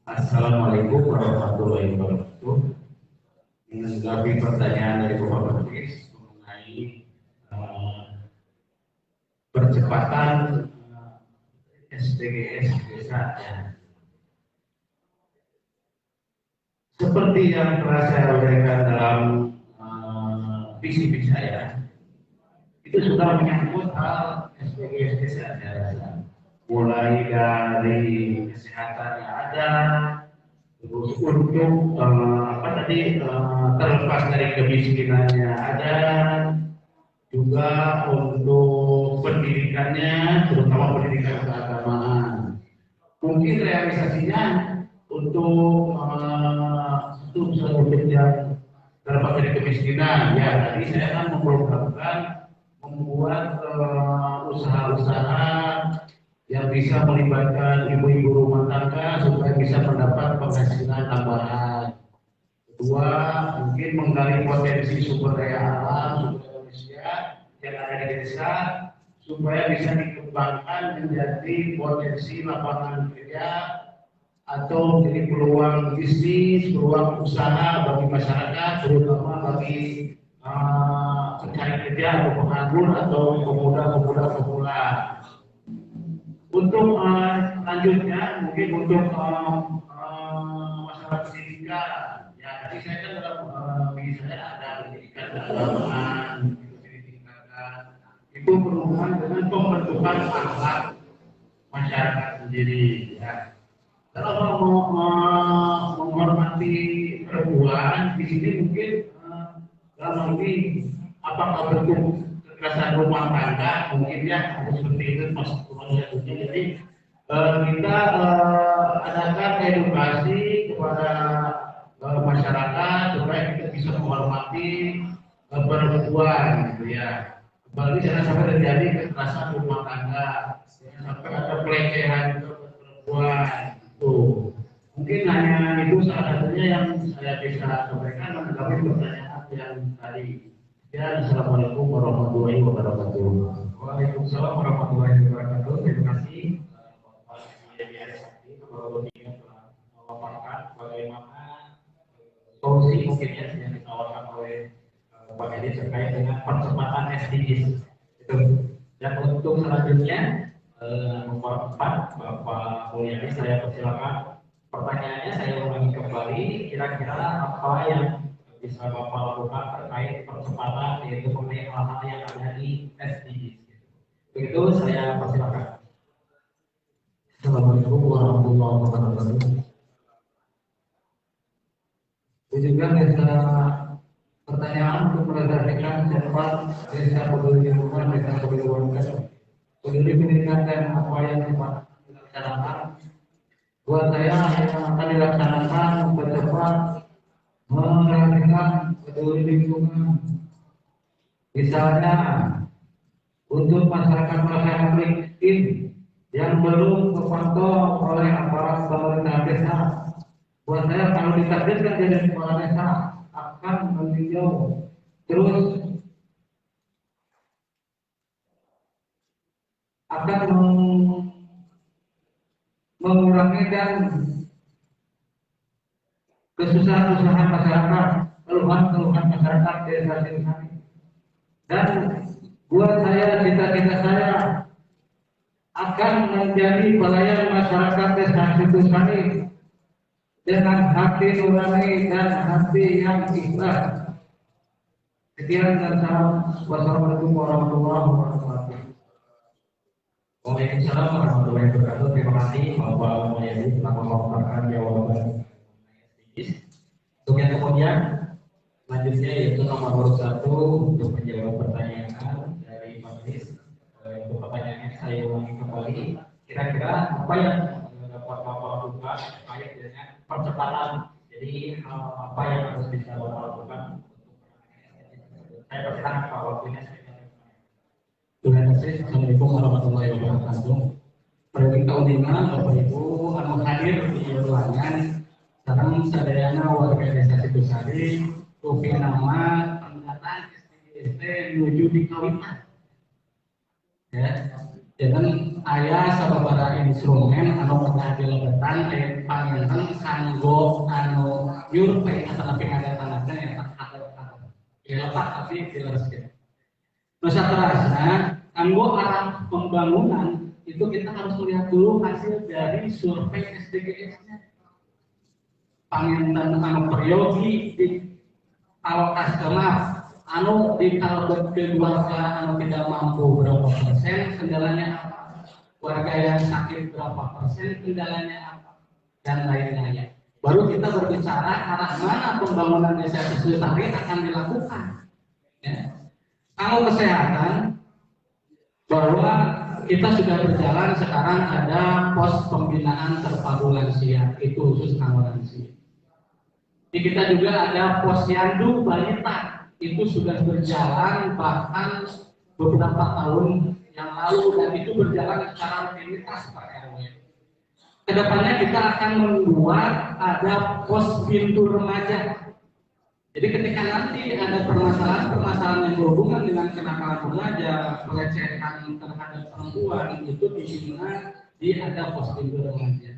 Assalamualaikum warahmatullahi wabarakatuh. Menanggapi pertanyaan dari Bapak Menteri mengenai percepatan SDGs desa. Seperti yang telah saya uraikan dalam visi misi saya, itu sudah menyangkut hal SDGs desa. Mulai dari kesehatan yang ada, terus untuk terlepas dari kemiskinannya ada, juga untuk pendidikannya, terutama pendidikan keagamaan. Mungkin realisasinya untuk yang terlepas dari kemiskinan, ya tadi saya akan membuat usaha-usaha yang bisa melibatkan ibu-ibu rumah tangga supaya bisa mendapat penghasilan tambahan. Kedua, mungkin menggali potensi sumber daya alam, sumber manusia yang ada di desa supaya bisa dikembangkan menjadi potensi lapangan kerja atau menjadi peluang bisnis, peluang usaha bagi masyarakat, terutama bagi pencari kerja atau penganggur atau pemuda-pemuda pemula. Untuk selanjutnya mungkin untuk masalah pendidikan, ya tadi saya kan dalam misalnya ada pendidikan keagamaan itu berhubungan dengan pembentukan akhlak masyarakat sendiri. Ya. Kalau mau menghormati perempuan di sini mungkin dalam ini apakah bentuk kekerasan rumah tangga mungkin ya seperti itu masuk manusia. Jadi kita adakan edukasi kepada masyarakat supaya kita bisa menghormati perempuan gitu ya. Apalagi jangan sampai terjadi kekerasan rumah tangga, jangan sampai ada pelecehan terhadap perempuan itu. Mungkin hanya itu salah satunya yang saya bisa sampaikan menanggapi pertanyaan yang tadi. Ya, assalamualaikum warahmatullahi wabarakatuh. Waalaikumsalam warahmatullahi wabarakatuh. Terima kasih Bapak Yaya Sakti telah memaparkan bagaimana solusi mungkin ya yang ditawarkan oleh Pak Edi terkait dengan percepatan SDGs. Dan untuk selanjutnya nomor 4 Bapak Mulyadi, saya persilakan pertanyaannya. Saya ulangi kembali, kira-kira apa yang bisa Bapak lakukan terkait percepatan yaitu mengenai hal-hal yang ada di SDGs. Begitu, saya persilakan. Assalamualaikum warahmatullahi wabarakatuh. Izinkan desa pertanyaan untuk meredakan siapa desa peduli lingkungan, desa peduli warga, peduli pendidikan dan apa yang dilaksanakan. Buat saya yang akan dilaksanakan mempercepat meredakan peduli lingkungan. Misalnya untuk masyarakat miskin yang belum terpantau oleh aparat pemerintah desa. Buat saya kalau ditakdirkan jadi kepala desa akan meninjau terus akan mengurangi dan kesusahan masyarakat, keluhan masyarakat desa Singosari. Dan buat saya, cita-cita saya akan menjadi pelayan masyarakat desa Singosari dengan hati nurani dan hati yang ikhlas. Sekian dan salam. Wassalamualaikum warahmatullahi wabarakatuh. Waalaikumsalam warahmatullahi wabarakatuh. Terima kasih Bapak Mulyadi telah memaparkan jawaban SDGs. Untuk yang kemudian selanjutnya yaitu nomor 1 untuk menjawab pertanyaan dari majelis. Untuk pertanyaannya saya ulangi kembali. Kira-kira apa yang dapat Bapak lakukan terkait dengan percepatan? Jadi apa yang harus bisa Bapak lakukan untuk saya persilakan Pak waktunya. Terima kasih. Assalamualaikum warahmatullahi wabarakatuh. Periode tahun 5 Bapak Ibu anu hadir di ruangan sareng sadayana warga desa Singosari upi nama pendataan SDGs menuju di kawitan. Ya, jadi ayah sababaraha instrumen anu pernah dilebetan panginten kanggo anu nyurvei atau pengadaan yang lepas tapi dilereskeun. Nusa terasna kanggo arah pembangunan itu kita harus melihat dulu hasil dari survei SDGs-nya. Panginten anu periogi di alokasi anu di kalbet keluarga anu tidak mampu berapa persen kendalanya apa, warga yang sakit berapa persen kendalanya apa, dan lain-lain. Baru kita berbicara arah mana pembangunan desa Singosari akan dilakukan. Ya. Kalau kesehatan, bahwa kita sudah berjalan sekarang ada pos pembinaan terpadu lansia, itu khusus lansia. Di kita juga ada posyandu balita, itu sudah berjalan bahkan beberapa tahun yang lalu dan itu berjalan secara rutinitas Pak RW. Kedepannya kita akan membuat ada pos pintu remaja. Jadi ketika nanti ada permasalahan yang berhubungan dengan kenakalan remaja, pelecehan terhadap perempuan itu di ada pos pintu remaja.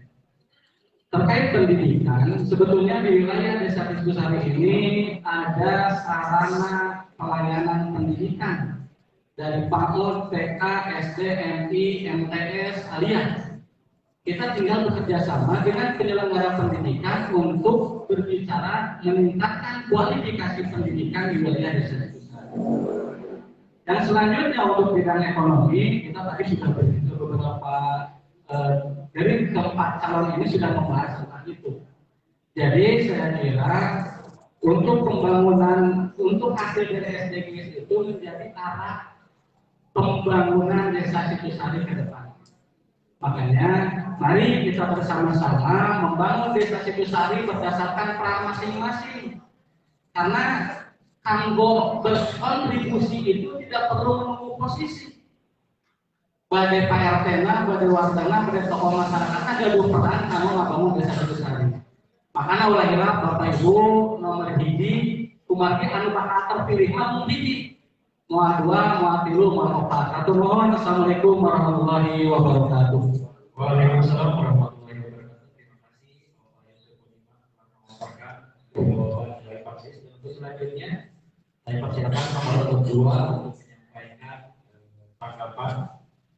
Terkait pendidikan, sebetulnya di wilayah desa Singosari ini ada sarana pelayanan pendidikan dari PAUD, TK, SD, MI, MTS, alias. Kita tinggal bekerja sama dengan penyelenggara pendidikan untuk berbicara meningkatkan kualifikasi pendidikan di wilayah desa Singosari. Dan selanjutnya untuk bidang ekonomi, kita tadi sudah berbicara beberapa dari keempat calon ini sudah membahas tentang itu. Jadi saya kira untuk pembangunan, untuk hasil dari SDGs itu menjadi arah pembangunan desa Singosari ke depan. Makanya mari kita bersama-sama membangun Desa Situsari berdasarkan peran masing-masing. Karena kanggo berkontribusi itu tidak perlu menunggu posisi. Badai PRT-na, badai wargana, badai tokoh masyarakat ada dua peran kamu membangun Desa Situsari. Makanya ulahira Bapak Ibu nomor hiji kumargi anu bakal terpilih mah hiji. Muat dua, muat tilu, muat empat. Atur nuhun. Assalamualaikum warahmatullahi wabarakatuh. Waalaikumsalam warahmatullahi wabarakatuh. Terima kasih Bapak yang sudah memaparkan jawaban dari Paksis. Untuk selanjutnya, saya persilakan nomor 2 untuk menyampaikan tanggapan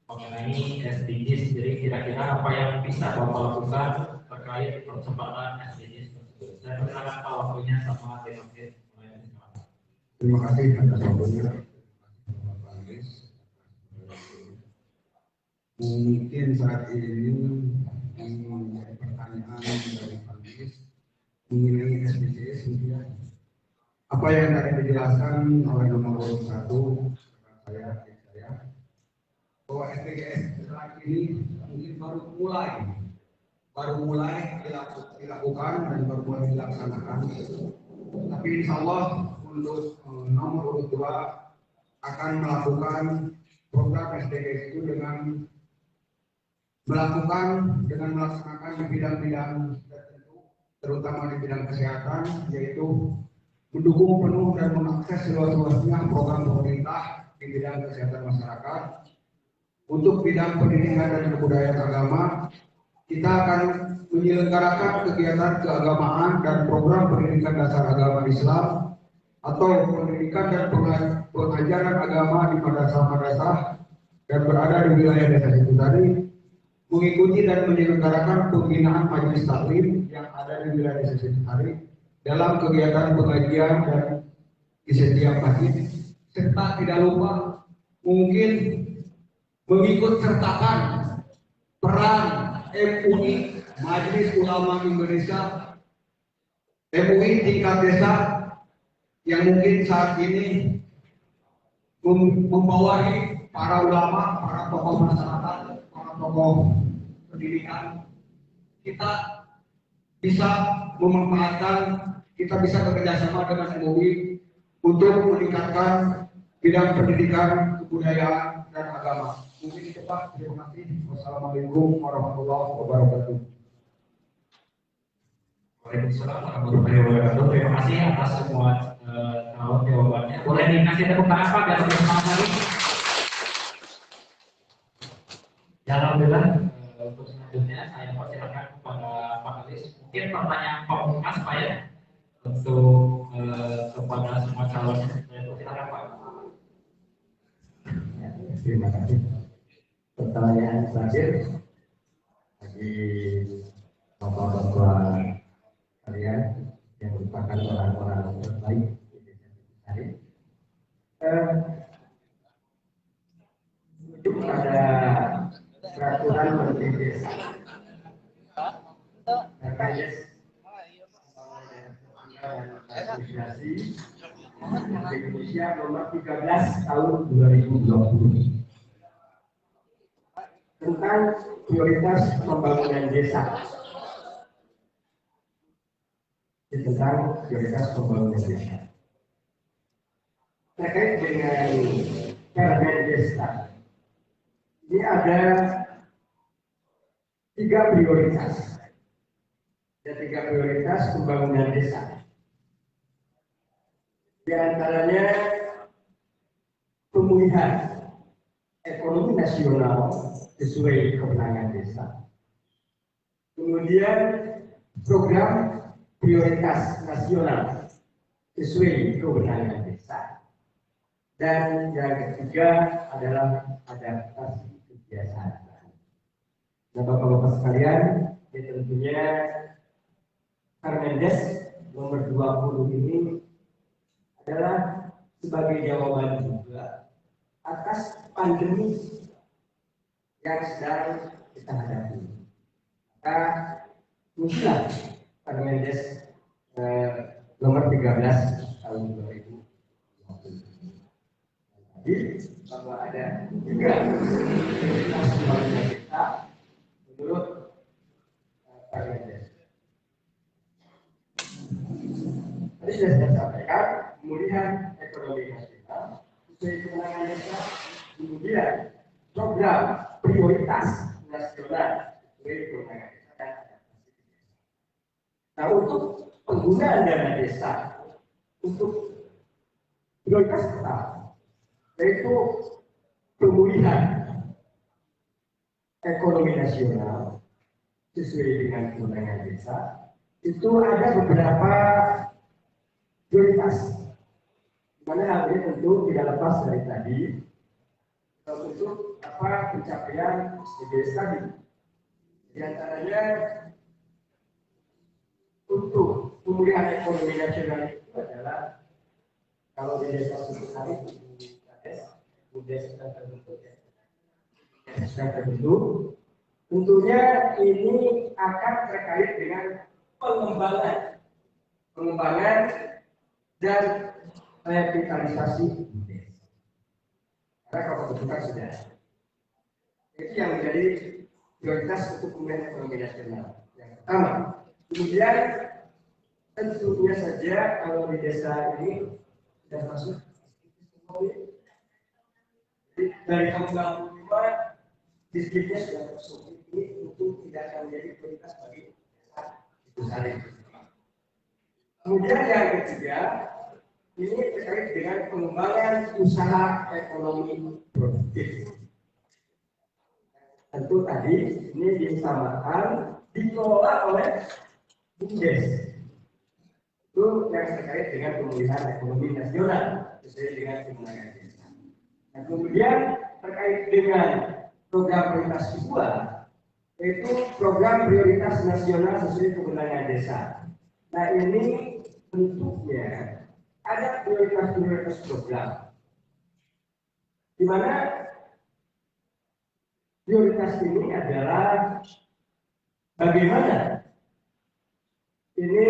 mengenai SDGs. Jadi kira-kira apa yang bisa Bapak lakukan terkait percepatan SDGs tersebut. Saya persilakan Pak waktunya sama Demokrat. Terima kasih atas waktunya. Mungkin saat ini menjadi pertanyaan dari Pakis mengenai SDGs mungkin apa yang tadi dijelaskan oleh nomor 1 saya bahwa SDGs saat ini mungkin baru mulai dilakukan dan baru mulai dilaksanakan. Tapi insya Allah untuk nomor 2 akan melakukan program SDGs itu dengan melaksanakan di bidang-bidang tertentu, terutama di bidang kesehatan, yaitu mendukung penuh dan mengakses seluas-luasnya program pemerintah di bidang kesehatan masyarakat. Untuk bidang pendidikan dan kebudayaan agama, kita akan menyelenggarakan kegiatan keagamaan dan program pendidikan dasar agama Islam atau pendidikan dan pengajaran agama di madrasah-madrasah dan berada di wilayah Desa Situsari, mengikuti dan menyelenggarakan pembinaan majelis taklim yang ada di wilayah Desa Situsari dalam kegiatan pengajian dan di setiap masjid, serta tidak lupa mungkin mengikut sertakan peran MUI Majelis Ulama Indonesia, MUI tingkat desa yang mungkin saat ini membawahi para ulama, para tokoh masyarakat, para tokoh pendidikan. Kita bisa memanfaatkan, kita bisa bekerjasama dengan MUI untuk meningkatkan bidang pendidikan, kebudayaan, dan agama. Mungkin itu Pak. Terima kasih. Wassalamualaikum warahmatullahi wabarakatuh. Waalaikumsalam warahmatullahi wabarakatuh. Terima kasih atas semua jawabannya. Boleh dikasih tepuk tangan Pak biar lebih semangat lagi. Ya, alhamdulillah. Untuk selanjutnya saya persilakan kepada Pak Alis. Mungkin pertanyaan pembuka Pak ya untuk kepada semua calon. Saya persilakan Pak. Terima kasih. Pertanyaan terakhir bagi bapak-bapak kalian yang merupakan orang-orang terbaik di Desa Situsari. Untuk pada peraturan menteri desa terkait asosiasi Indonesia nomor 13 tahun 2020 tentang prioritas pembangunan desa. Terkait dengan Permen Desa, ini ada 3 prioritas. Ada 3 prioritas pembangunan desa. Di antaranya pemulihan ekonomi nasional sesuai kewenangan desa. Kemudian program prioritas nasional sesuai kewenangan desa. Dan yang ketiga adalah adaptasi kebiasaan. Nah, Bapak-bapak sekalian, ya tentunya Permendes nomor 20 ini adalah sebagai jawaban juga atas pandemi yang sedang kita hadapi. Maka muncullah Permendes nomor 13 tahun 2020. Jadi bahwa ada 3 prioritas pembangunan desa prioritas pertama yaitu pemulihan ekonomi nasional sesuai dengan kewenangan desa. Itu ada beberapa prioritas, dimana hal ini tentu tidak lepas dari tadi untuk pencapaian SDGs tadi. Di antaranya untuk pemulihan ekonomi nasional itu adalah kalau di desa Sukusari, sudah terbentuk, tentunya ini akan terkait dengan pengembangan dan revitalisasi desa. Karena kalau kebetulan sudah itu yang menjadi prioritas untuk pemulihan ekonomi nasional yang pertama. Kemudian tentunya saja kalau di desa ini sudah masuk dari tahun 1995 distriknya sudah masuk, ini tentu tidak akan menjadi prioritas bagi desa Situsari. Kemudian yang ketiga ini terkait dengan pengembangan usaha ekonomi produktif. Tentu tadi ini diutamakan dikelola oleh BUMDes. Itu yang terkait dengan pemulihan ekonomi nasional sesuai dengan kewenangan desa. Nah, kemudian terkait dengan program prioritas kedua, yaitu program prioritas nasional sesuai kewenangan desa. Nah, ini bentuknya ada prioritas program, di mana prioritas ini adalah bagaimana ini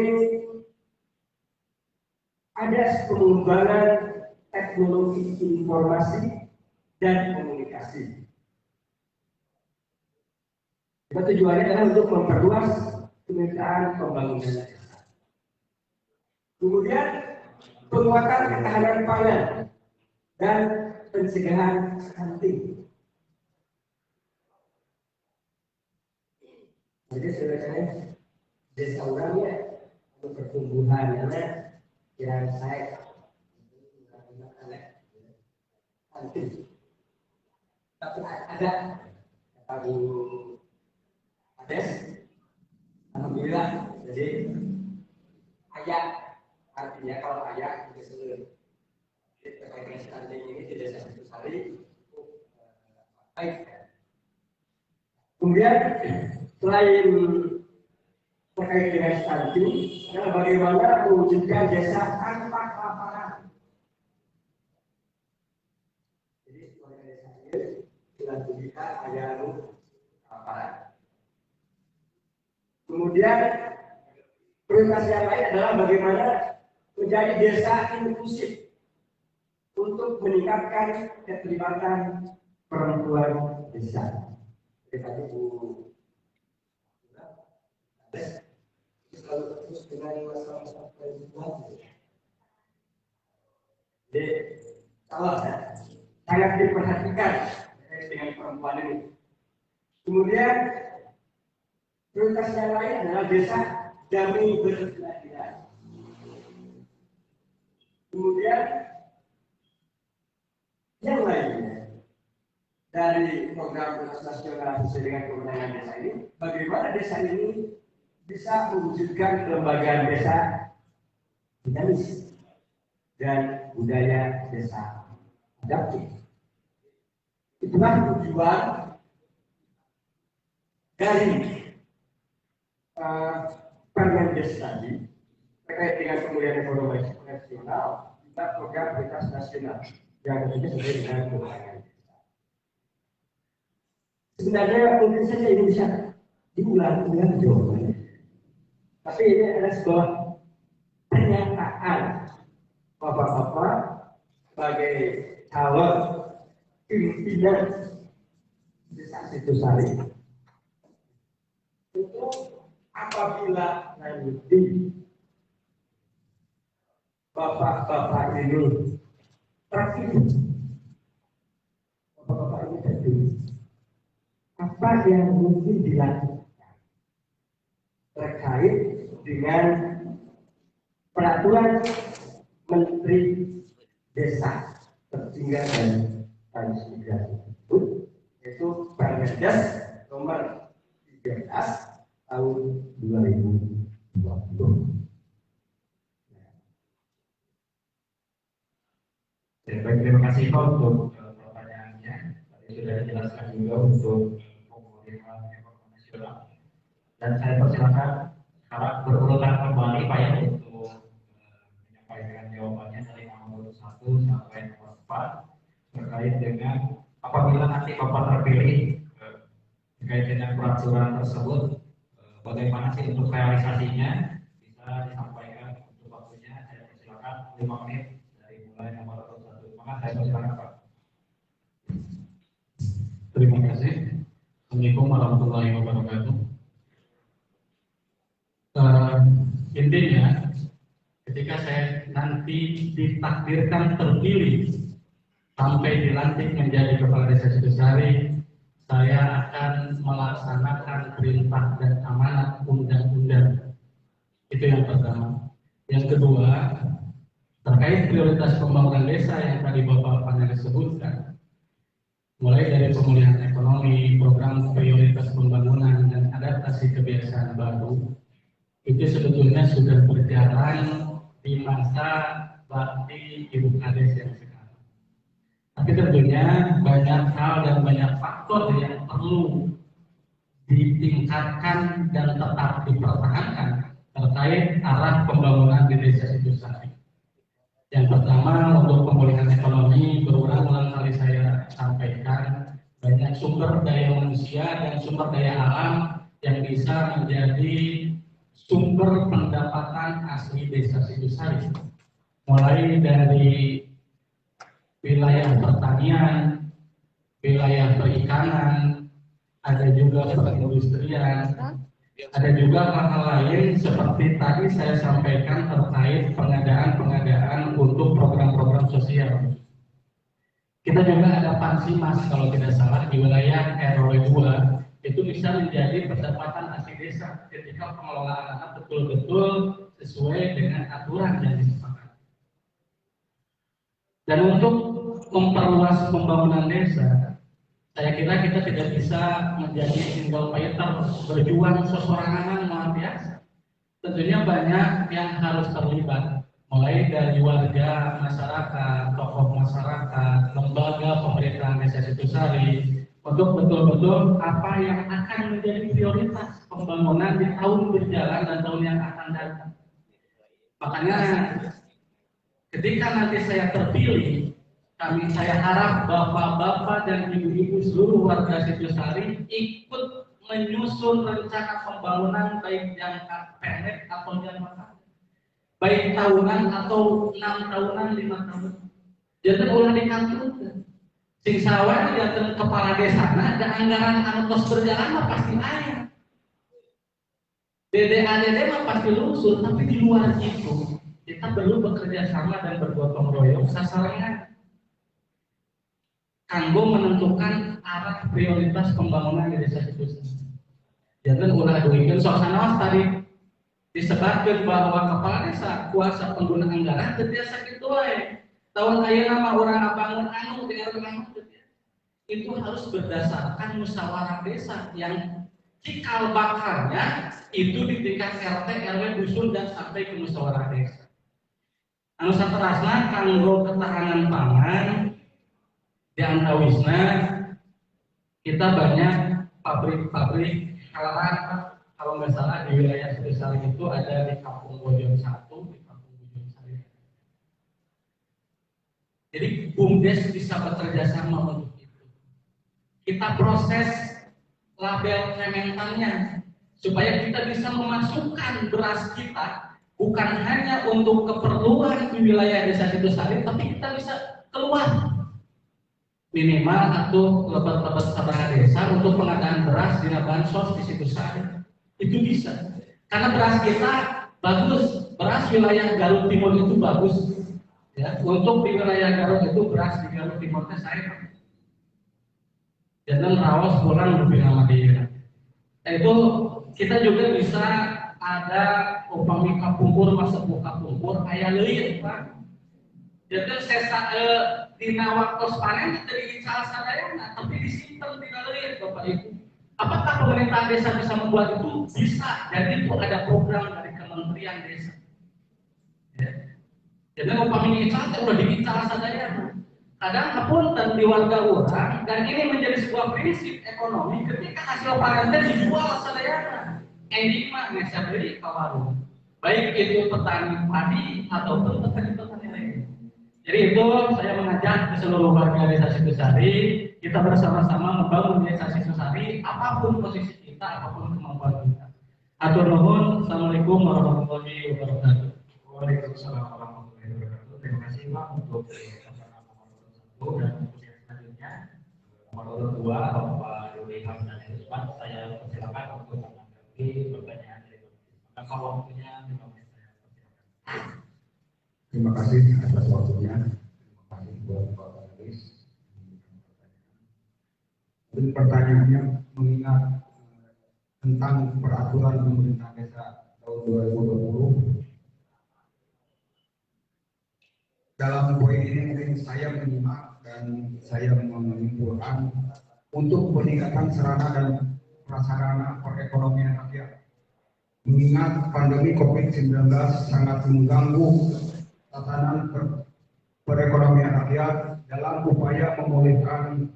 ada pengembangan teknologi informasi dan komunikasi. Tujuannya adalah untuk memperluas kemitraan pembangunan desa. Kemudian penguatan ketahanan pangan dan pencegahan stunting. Jadi sebenarnya desa orangnya untuk pertumbuhannya yang saya stunting. Tapi ada kata Bu Ades, alhamdulillah. Jadi ayah artinya kalau ayah itu seluruh terkait stunting ini di desa Situsari baik. Kemudian selain terkait dengan stunting adalah bagaimana mewujudkan desa tanpa kelaparan. Jadi warga desa ini sudah kita ada kelaparan. Kemudian prioritas yang lain adalah bagaimana menjadi desa inklusif untuk meningkatkan keterlibatan perempuan desa. Jadi tadi Bu selalu terus dengan masalah perempuan. Jadi sangat diperhatikan dengan perempuan ini. Kemudian prioritas yang lain adalah desa damai berkeadilan. Kemudian yang lainnya dari program prioritas nasional sesuai dengan kewenangan desa ini, bagaimana desa ini bisa mewujudkan kelembagaan desa dinamis dan budaya desa adaptif. Itulah tujuan dari Permendes tadi terkait dengan pemulihan ekonomi nasional dan program prioritas nasional yang tentunya sesuai dengan kewenangan desa. Sebenarnya mungkin saja ini bisa diulang jawabannya, tapi ini adalah sebuah pernyataan bapak-bapak sebagai calon pimpinan desa Situsari. Itu apabila nanti bapak-bapak ini terpilih, bapak-bapak ini terpilih, apa yang mungkin dilakukan terkait dengan peraturan Menteri desa tertinggal dan transmigrasi tersebut, yaitu Permendas nomor 13 tahun 2020. Baik, terima kasih Pak untuk pertanyaannya. Tadi sudah dijelaskan juga untuk pemulihan ekonomi nasional. Dan saya persilakan sekarang berurutan kembali Pak ya untuk menyampaikan jawabannya dari nomor 1 sampai nomor 4 terkait dengan apabila nanti Bapak terpilih terkait dengan peraturan tersebut, bagaimana sih untuk realisasinya, bisa disampaikan untuk waktunya. Saya persilakan 5 menit dari mulai nomor 1. Maka saya persilakan Pak. Terima kasih. Assalamualaikum warahmatullahi wabarakatuh. Intinya, ketika saya nanti ditakdirkan terpilih sampai dilantik menjadi kepala desa Situsari, saya akan melaksanakan perintah dan amanat undang-undang. Itu yang pertama. Yang kedua, terkait prioritas pembangunan desa yang tadi Bapak Panel sebutkan, mulai dari pemulihan ekonomi, program prioritas pembangunan dan adaptasi kebiasaan baru, itu sebetulnya sudah berjalan di masa bakti Ibu Kades yang sekarang. Tapi tentunya banyak hal dan banyak faktor yang perlu ditingkatkan dan tetap dipertahankan terkait arah pembangunan di desa Situsari. Yang pertama, untuk pemulihan ekonomi, berulang-ulang kali saya sampaikan, banyak sumber daya manusia dan sumber daya alam yang bisa menjadi sumber pendapatan asli desa Situsari. Mulai dari wilayah pertanian, wilayah perikanan, ada juga perindustrian, ada juga hal-hal lain seperti tadi saya sampaikan terkait pengadaan untuk program-program sosial. Kita juga ada Pansimas kalau tidak salah di wilayah RW 2, itu bisa menjadi pendapatan asli desa ketika pengelolaannya betul-betul sesuai dengan aturan yang disepakati. Dan untuk memperluas pembangunan desa, saya kira kita tidak bisa menjadi single fighter berjuang sesorangan luar biasa. Tentunya banyak yang harus terlibat, mulai dari warga masyarakat, tokoh masyarakat, lembaga pemerintahan desa Situsari, untuk betul-betul apa yang akan menjadi prioritas pembangunan di tahun berjalan dan tahun yang akan datang. Makanya ketika nanti saya terpilih, saya harap bapak-bapak dan ibu-ibu seluruh warga Situsari ikut menyusun rencana pembangunan baik jangka pendek atau jangka panjang, baik tahunan atau 6 tahunan, 5 tahun. Jadi ulah dikantungkan. Sing sawan datang kepala desa, ada anggaran anu tos berjalan mah pasti aya. DDA mah pasti lusul, tapi di luar itu kita perlu bekerja sama dan bergotong royong sasarannya kanggo menentukan arah prioritas pembangunan di desa itu. Jangan ulah duikeun sok sanaos tadi disebutkan bahwa kepala desa kuasa pengguna anggaran biasa kitu wae. Tahun ayeuna mah urang ngabangun anu di RW itu harus berdasarkan musyawarah desa yang cikal bakalnya itu di tingkat RT, RW, dusun dan sampai ke musyawarah desa. Anu saterasna kanggo ketahanan pangan di antawisna kita banyak pabrik-pabrik halal, kalau nggak salah di wilayah Situsari itu ada di Kampung Bojong 1, di Kampung Bojong Sari. Jadi BUMDes bisa bekerja sama untuk itu. Kita proses label kementannya supaya kita bisa memasukkan beras kita bukan hanya untuk keperluan di wilayah desa Situsari, tapi kita bisa keluar minimal atau lebat-lebat sabaraha desa untuk pengadaan beras di bansos di Situsari. Itu bisa karena beras kita bagus, beras wilayah Garut Timur itu bagus ya. Untuk di wilayah Garut itu beras di Garut Timurnya saya jangan rawas kurang lebih lama dia. Itu kita juga bisa ada upami kapungkur masuk buka kapungkur ayah leuit Pak. Jadi saya dina waktu panen dari salah sadayana, tapi disimpan di lain Bapak Ibu. Apakah pemerintah desa bisa membuat itu? Bisa. Jadi itu ada program dari Kementerian Desa. Ya. Jadi umpamanya itu udah digital sadayana. Kadang pun di warga orang, dan ini menjadi sebuah prinsip ekonomi ketika hasil panen dijual sadayana. Ending mah bisa beli ke warung. Baik itu petani padi ataupun petani lain. Jadi itu saya mengajak ke seluruh warga desa Situsari, kita bersama-sama membangun desa Situsari, apapun posisi kita, apapun kemampuan kita. Atur nuhun, assalamualaikum warahmatullahi wabarakatuh. Waalaikumsalam warahmatullahi wabarakatuh. Terima kasih Pak untuk acara nomor 1 dan untuk yang selanjutnya nomor 2 Bapak Dodi Hamdan Rusman. Saya persilakan untuk menanggapi pertanyaan dari Bapak. Maka kalau waktunya 5 menit saya persilakan. Terima kasih atas waktunya. Terima kasih buat Pak Panelis. Dan pertanyaannya mengingat tentang peraturan pemerintah desa tahun 2020. Dalam poin ini mungkin saya menyimak dan saya menyimpulkan untuk peningkatan sarana dan prasarana perekonomian rakyat. Mengingat pandemi COVID-19 sangat mengganggu tatanan perekonomian rakyat dalam upaya memulihkan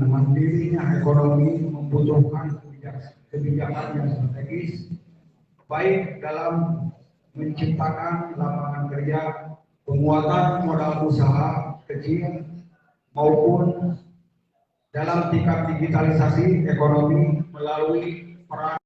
mandirinya ekonomi membutuhkan kebijakan yang strategis baik dalam menciptakan lapangan kerja, penguatan modal usaha kecil maupun dalam tingkat digitalisasi ekonomi melalui peran